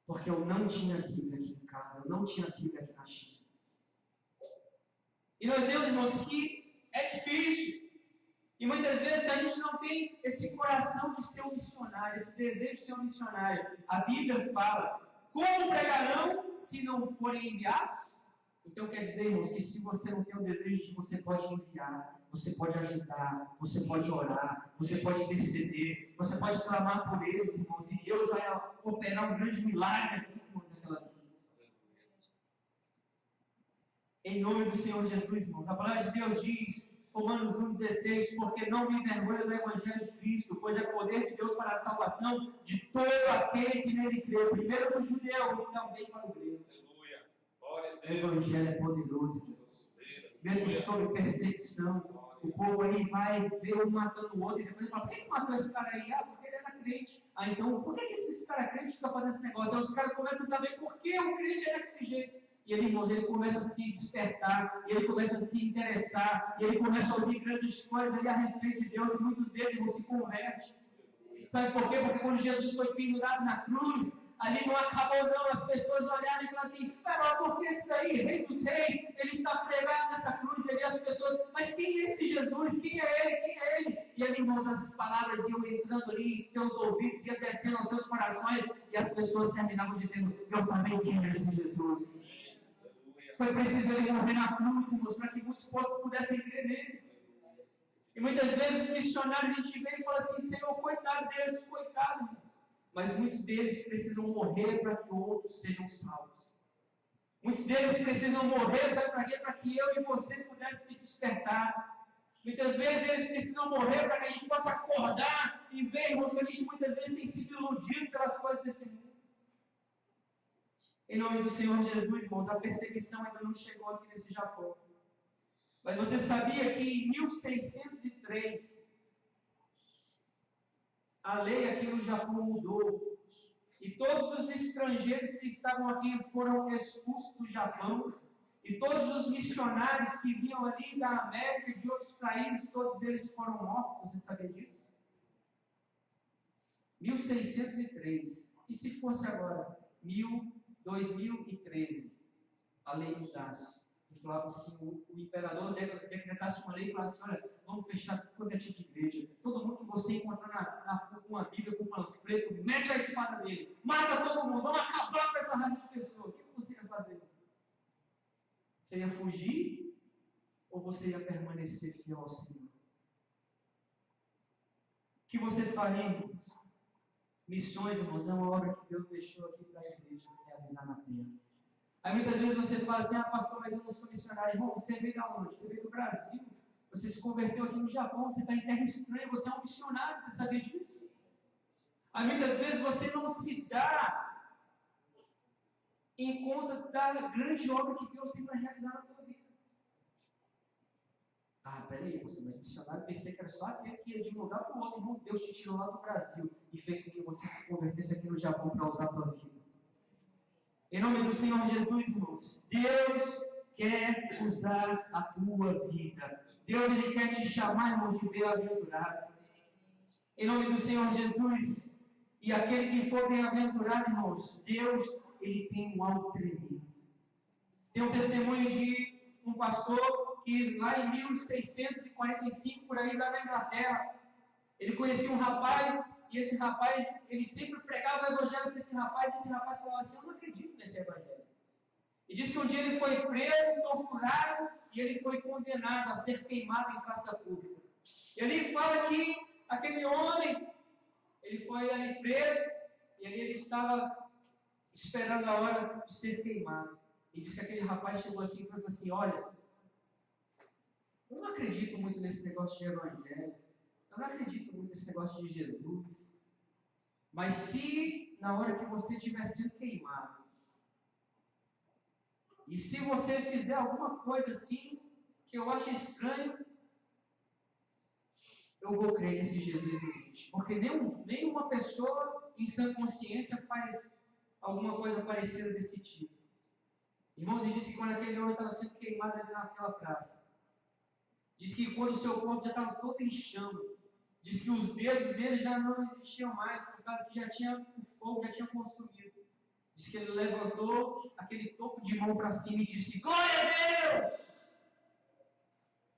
Porque eu não tinha Bíblia aqui em casa, eu não tinha Bíblia aqui na China. E nós vemos, irmãos, que é difícil. E muitas vezes a gente não tem esse coração de ser um missionário. missionário, esse desejo de ser um missionário. A Bíblia fala, como pregarão se não forem enviados? Então quer dizer, irmãos, que se você não tem o desejo, você pode enviar, você pode ajudar, você pode orar, você pode interceder, você pode clamar por eles, irmãos, e Deus vai operar um grande milagre aqui, irmãos, naquelas vidas. Em nome do Senhor Jesus, irmãos, a palavra de Deus diz, Romanos 1,16, porque não me envergonho do Evangelho de Cristo, pois é poder de Deus para a salvação de todo aquele que nele crê, primeiro do judeu e também para o grego. Aleluia. Glória a O Deus. Evangelho é poderoso, Deus. Mesmo sob perseguição, o povo aí vai ver um matando o outro e depois fala, por que matou esse cara aí? Ah, porque ele era crente. Ah, então, por que esses caras crentes ficam fazendo esse negócio? Aí os caras começam a saber por que o crente é daquele jeito. E ele, irmãos, ele começa a se despertar, e ele começa a se interessar, e ele começa a ouvir grandes coisas ali a respeito de Deus, e muitos deles vão se convertem. Sabe por quê? Porque quando Jesus foi pendurado na cruz, ali não acabou não, as pessoas olharam e falaram assim, mas por que esse daí, rei dos reis, ele está pregado nessa cruz, e ali as pessoas, mas quem é esse Jesus? Quem é ele? Quem é ele? E ali, irmãos, as palavras iam entrando ali em seus ouvidos, iam descendo aos seus corações, e as pessoas terminavam dizendo, eu também quero esse Jesus. Foi preciso ele morrer na cruz, irmãos, para que muitos pudessem crer nele. E muitas vezes os missionários, a gente vem e fala assim, Senhor, coitado deles, coitado, irmãos. Mas muitos deles precisam morrer para que outros sejam salvos. Muitos deles precisam morrer, sabe para quê? Para que eu e você pudessem se despertar. Muitas vezes eles precisam morrer para que a gente possa acordar e ver, irmãos, que a gente muitas vezes tem sido iludido pelas coisas desse mundo. Em nome do Senhor Jesus, irmãos, a perseguição ainda não chegou aqui nesse Japão. Mas você sabia que em 1603, a lei aqui no Japão mudou. E todos os estrangeiros que estavam aqui foram expulsos do Japão. E todos os missionários que vinham ali da América e de outros países, todos eles foram mortos. Você sabia disso? 1603. E se fosse agora? 2013, a lei mudasse. E falava assim, o imperador decretasse uma lei e falasse, olha, vamos fechar toda a tipo de igreja. Todo mundo que você encontrar na rua com uma Bíblia, com um panfleto, mete a espada nele. Mata todo mundo, vamos acabar com essa raça de pessoas. O que você ia fazer? Você ia fugir ou você ia permanecer fiel ao Senhor? O que você faria, irmãos? Missões, irmãos, é uma obra que Deus deixou aqui para a igreja realizar na terra. Aí muitas vezes você fala assim, ah, pastor, mas eu não sou missionário. Irmão, você veio da onde? Você veio do Brasil. Você se converteu aqui no Japão, você está em terra estranha, você é um missionário, você sabia disso? Aí muitas vezes você não se dá em conta da grande obra que Deus tem para realizar na tua vida. Ah, peraí, pastor, mas missionário, pensei que era só aquele que ia de um lugar para o outro. Irmão, Deus te tirou lá do Brasil e fez com que você se convertesse aqui no Japão para usar a tua vida. Em nome do Senhor Jesus, irmãos, Deus quer usar a tua vida. Deus, Ele quer te chamar, irmão, de bem-aventurado. Em nome do Senhor Jesus, e aquele que for bem-aventurado, irmãos, Deus, Ele tem um alto tremido. Tem um testemunho de um pastor que lá em 1645, por aí, lá na Inglaterra, ele conhecia um rapaz, e esse rapaz, ele sempre pregava o evangelho desse rapaz, e esse rapaz falava assim, eu não acredito nesse evangelho. E diz que um dia ele foi preso, torturado, e ele foi condenado a ser queimado em praça pública. E ali fala que aquele homem, ele foi ali preso, e ali ele estava esperando a hora de ser queimado. E diz que aquele rapaz chegou assim e falou assim, olha, eu não acredito muito nesse negócio de evangelho, eu não acredito muito nesse negócio de Jesus, mas se na hora que você estiver sendo queimado, e se você fizer alguma coisa assim, que eu acho estranho, eu vou crer que esse Jesus existe. Porque nenhuma pessoa em sã consciência faz alguma coisa parecida desse tipo. Irmãos, ele disse que quando aquele homem estava sendo queimado ali naquela praça, diz que quando o seu corpo já estava todo em chama, diz que os dedos dele já não existiam mais, por causa que o fogo já tinha consumido. Diz que ele levantou aquele topo de mão para cima e disse, glória a Deus!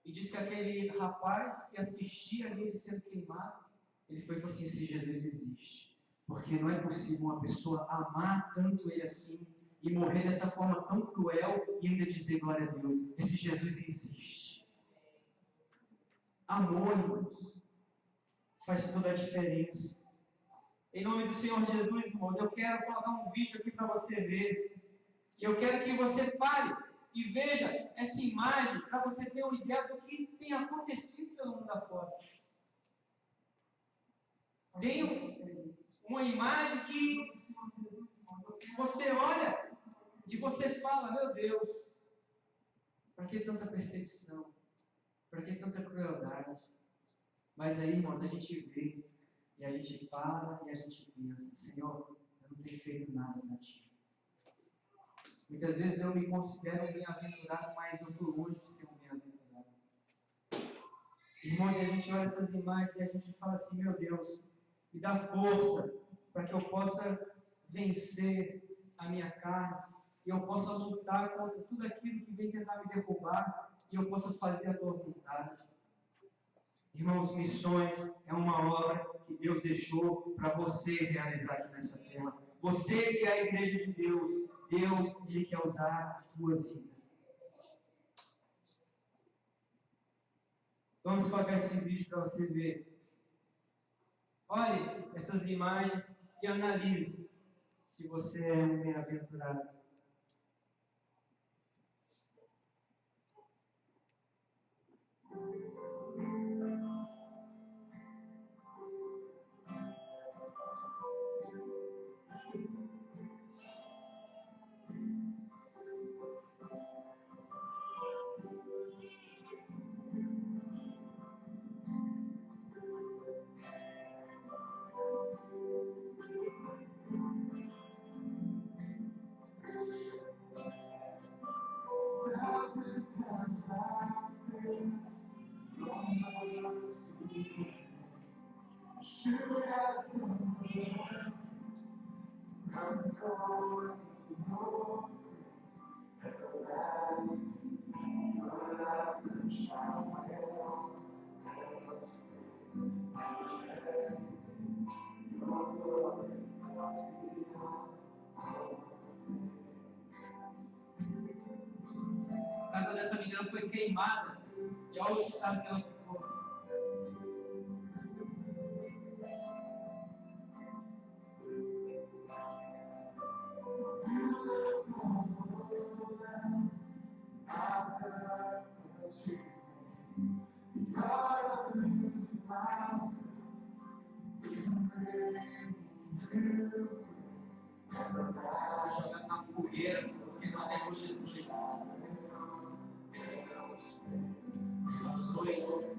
E diz que aquele rapaz que assistia ali ele sendo queimado, Ele foi e falou assim: se Jesus existe, porque não é possível uma pessoa amar tanto Ele assim e morrer dessa forma tão cruel e ainda dizer glória a Deus. Esse Jesus existe. Amor, irmãos, faz toda a diferença. Em nome do Senhor Jesus, irmãos, eu quero colocar um vídeo aqui para você ver. E eu quero que você pare e veja essa imagem para você ter uma ideia do que tem acontecido pelo mundo afora. Tem uma imagem que você olha e você fala: meu Deus, para que tanta perseguição? Para que tanta crueldade? Mas aí, irmãos, a gente vê e a gente para e a gente pensa: Senhor, eu não tenho feito nada para Ti. Muitas vezes eu me considero um bem-aventurado, mas eu estou longe de ser um bem-aventurado. Irmãos, a gente olha essas imagens e a gente fala assim: meu Deus, me dá força para que eu possa vencer a minha carne e eu possa lutar contra tudo aquilo que vem tentar me derrubar e eu possa fazer a Tua vontade. Irmãos, missões é uma obra que Deus deixou para você realizar aqui nessa terra. Você que é a igreja de Deus, Deus, Ele quer usar a tua vida. Vamos colocar esse vídeo para você ver. Olhe essas imagens e analise se você é um bem-aventurado. A casa dessa menina foi queimada e olha o estado que ela ficou. Joga na fogueira, porque não temos Jesus. Ações.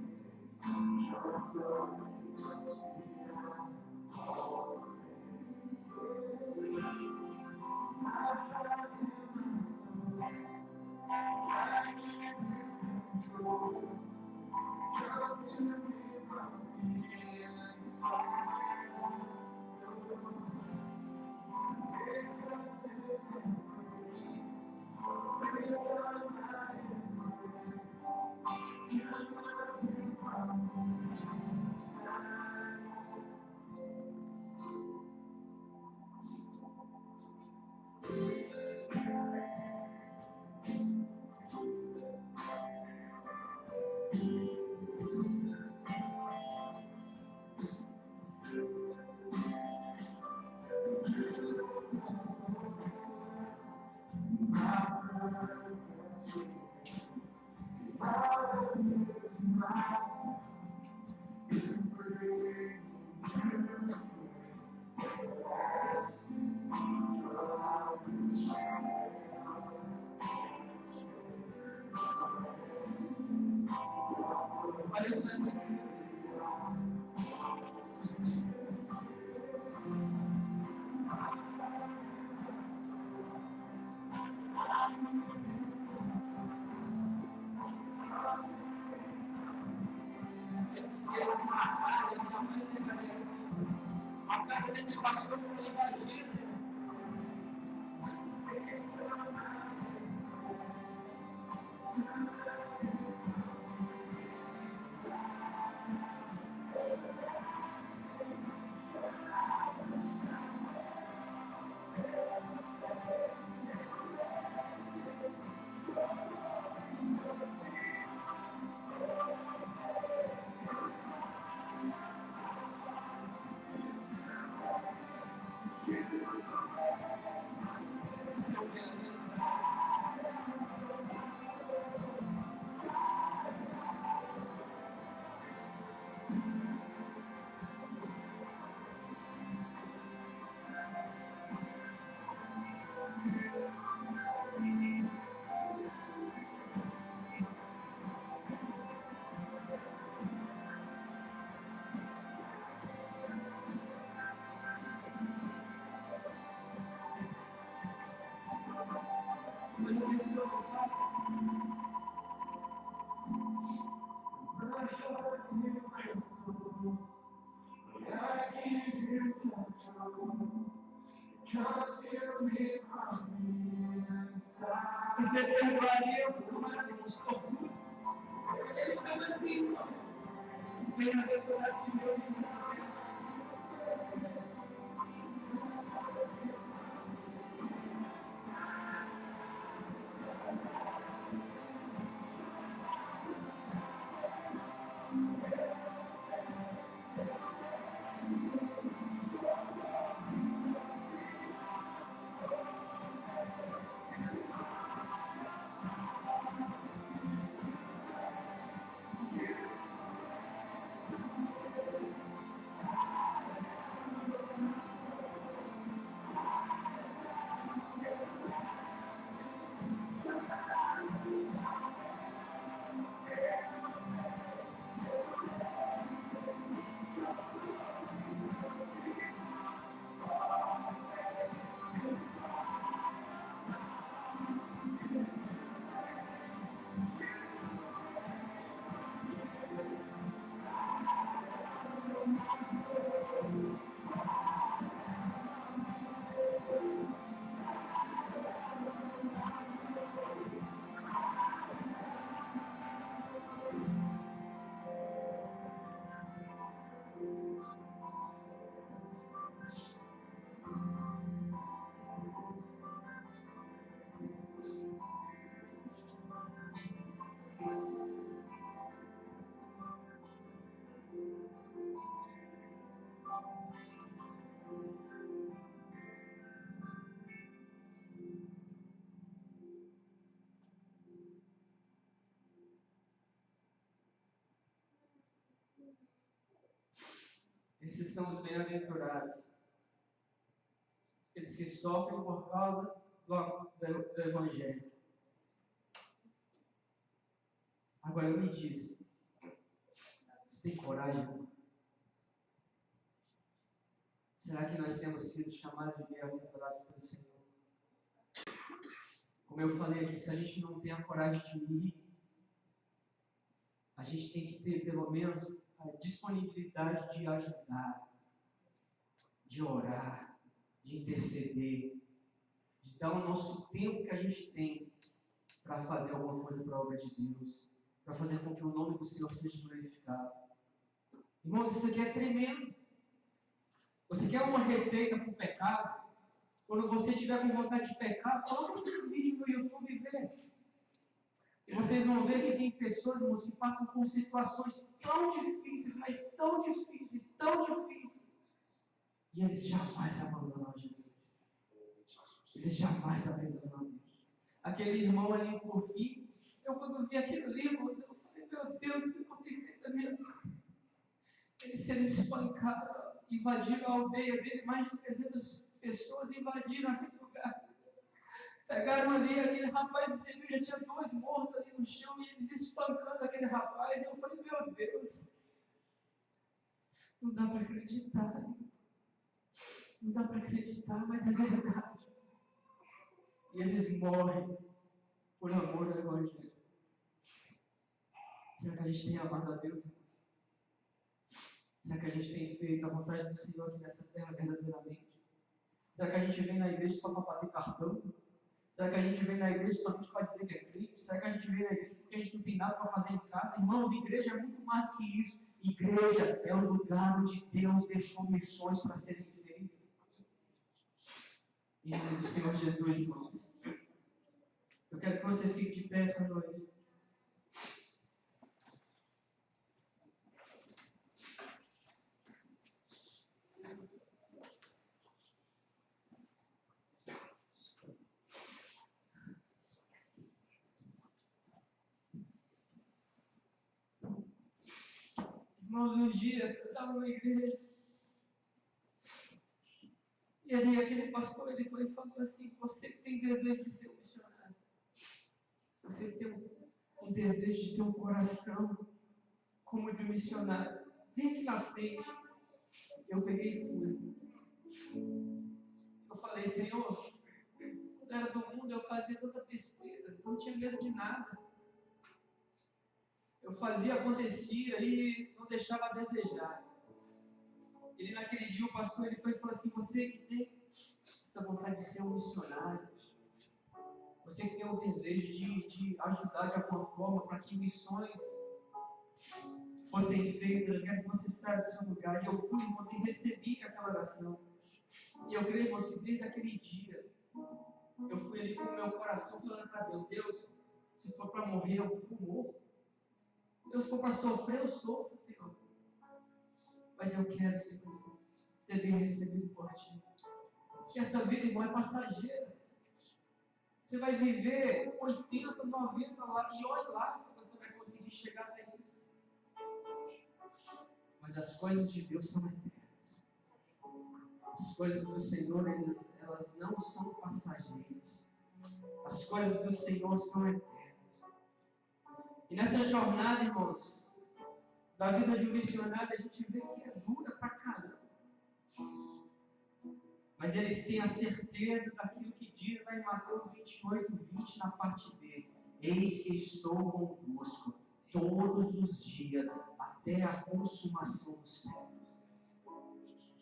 Olha só essa coisa. Esse ser marcado, ele jamais levaria isso. A casa desse pastor foi invadida. Deus abençoe, Pai. Você perdoaria o camarada que te tortura? Eles são assim, irmão. Os bem-aventurados de Deus nessa terra. Esses são os bem-aventurados. Aqueles que sofrem por causa do Evangelho. Agora me diz, você tem coragem? Será que nós temos sido chamados de bem-aventurados pelo Senhor? Como eu falei aqui, se a gente não tem a coragem de ir, a gente tem que ter pelo menos a disponibilidade de ajudar, de orar, de interceder, de dar o nosso tempo que a gente tem para fazer alguma coisa para a obra de Deus, para fazer com que o nome do Senhor seja glorificado. Irmãos, isso aqui é tremendo. Você quer uma receita para o pecado? Quando você estiver com vontade de pecar, coloca esses vídeos no YouTube e vê. E vocês vão ver que tem pessoas, irmãos, que passam por situações tão difíceis, mas tão difíceis, tão difíceis. E eles jamais abandonam Jesus. Eles jamais abandonam Deus. Aquele irmão ali por fim, eu quando vi aquilo ali, irmãos, eu falei, meu Deus, o que eu tenho feito da minha vida? Eles sendo espancados, invadiram a aldeia dele, mais de 300 pessoas invadiram aquele lugar. Pegaram ali aquele rapaz, você viu, já tinha 2 mortos ali no chão, e eles espancando aquele rapaz. E eu falei, meu Deus, não dá para acreditar. Não dá para acreditar, mas é verdade. E eles morrem por amor ao Evangelho. Será que a gente tem amado a Deus, irmãos? Será que a gente tem feito a vontade do Senhor aqui nessa terra verdadeiramente? Será que a gente vem na igreja só para bater cartão? Será que a gente vem na igreja somente para dizer que é crente? Será que a gente vem na igreja porque a gente não tem nada para fazer em casa? Irmãos, igreja é muito mais do que isso. Igreja é o lugar onde Deus deixou missões para serem feitas. Em nome do Senhor Jesus, irmãos. Eu quero que você fique de pé essa noite. Irmãos, um dia eu estava na igreja e ali aquele pastor ele foi falando assim: você tem desejo de ser um missionário, você tem um desejo de ter um coração como de um missionário, vem aqui na frente. Eu peguei e fui. Eu falei, Senhor, quando era do mundo eu fazia tanta besteira, eu não tinha medo de nada. Eu fazia, acontecia e não deixava a desejar. Ele naquele dia, o pastor, ele foi e falou assim: você que tem essa vontade de ser um missionário, você que tem o desejo de ajudar de alguma forma para que missões fossem feitas, eu quero que você saia do seu lugar. E eu fui, irmãos, e recebi aquela oração. E eu creio, irmãos, que desde aquele dia, eu fui ali com o meu coração falando para Deus: Deus, se for para morrer, eu morro. Deus, se for para sofrer, eu sofro, Senhor. Mas eu quero, Senhor, ser bem recebido por Ti. Porque essa vida, irmão, é passageira. Você vai viver 80, 90 lá, e olha lá se você vai conseguir chegar até isso. Mas as coisas de Deus são eternas. As coisas do Senhor, elas não são passageiras. As coisas do Senhor são eternas. E nessa jornada, irmãos, da vida de um missionário, a gente vê que é dura pra caramba. Mas eles têm a certeza daquilo que diz lá em Mateus 28, 20, na parte B: eis que estou convosco todos os dias, até a consumação dos séculos.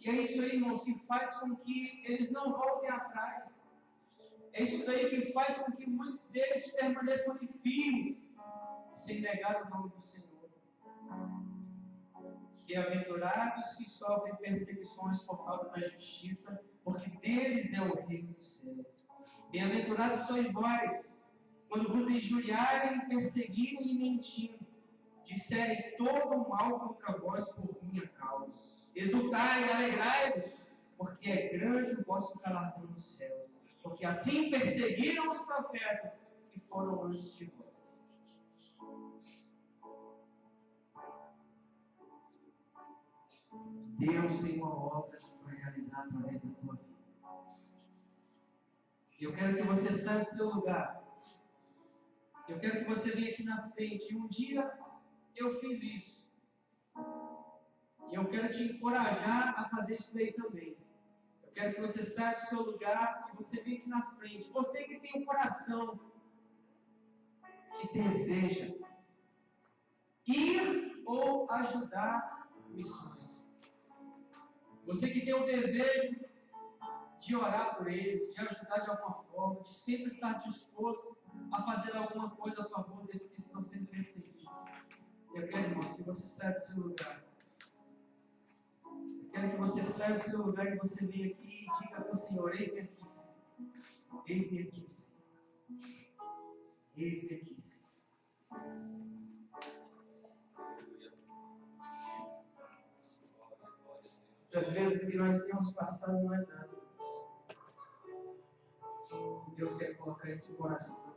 E é isso aí, irmãos, que faz com que eles não voltem atrás. É isso daí que faz com que muitos deles permaneçam ali firmes, sem negar o nome do Senhor. Bem-aventurados que sofrem perseguições por causa da justiça, porque deles é o reino dos céus. Bem-aventurados sois vós, quando vos injuriarem, perseguirem e mentindo, disserem todo o mal contra vós por minha causa. Exultai e alegrai-vos, porque é grande o vosso galardão nos céus, porque assim perseguiram os profetas que foram antes de vós. Deus tem uma obra para realizar através da tua vida. Eu quero que você saia do seu lugar. Eu quero que você venha aqui na frente. E um dia eu fiz isso. E eu quero te encorajar a fazer isso daí também. Eu quero que você saia do seu lugar e você venha aqui na frente. Você que tem um coração que deseja ir ou ajudar missões. Você que tem o desejo de orar por eles, de ajudar de alguma forma, de sempre estar disposto a fazer alguma coisa a favor desses que estão sendo perseguidos. Eu quero, irmãos, que você saia do seu lugar. Eu quero que você saia do seu lugar e você venha aqui e diga para o Senhor: eis-me aqui, Senhor. Eis-me aqui, Senhor. Eis-me aqui, Senhor. Às vezes o que nós temos passado não é nada. Deus quer colocar esse coração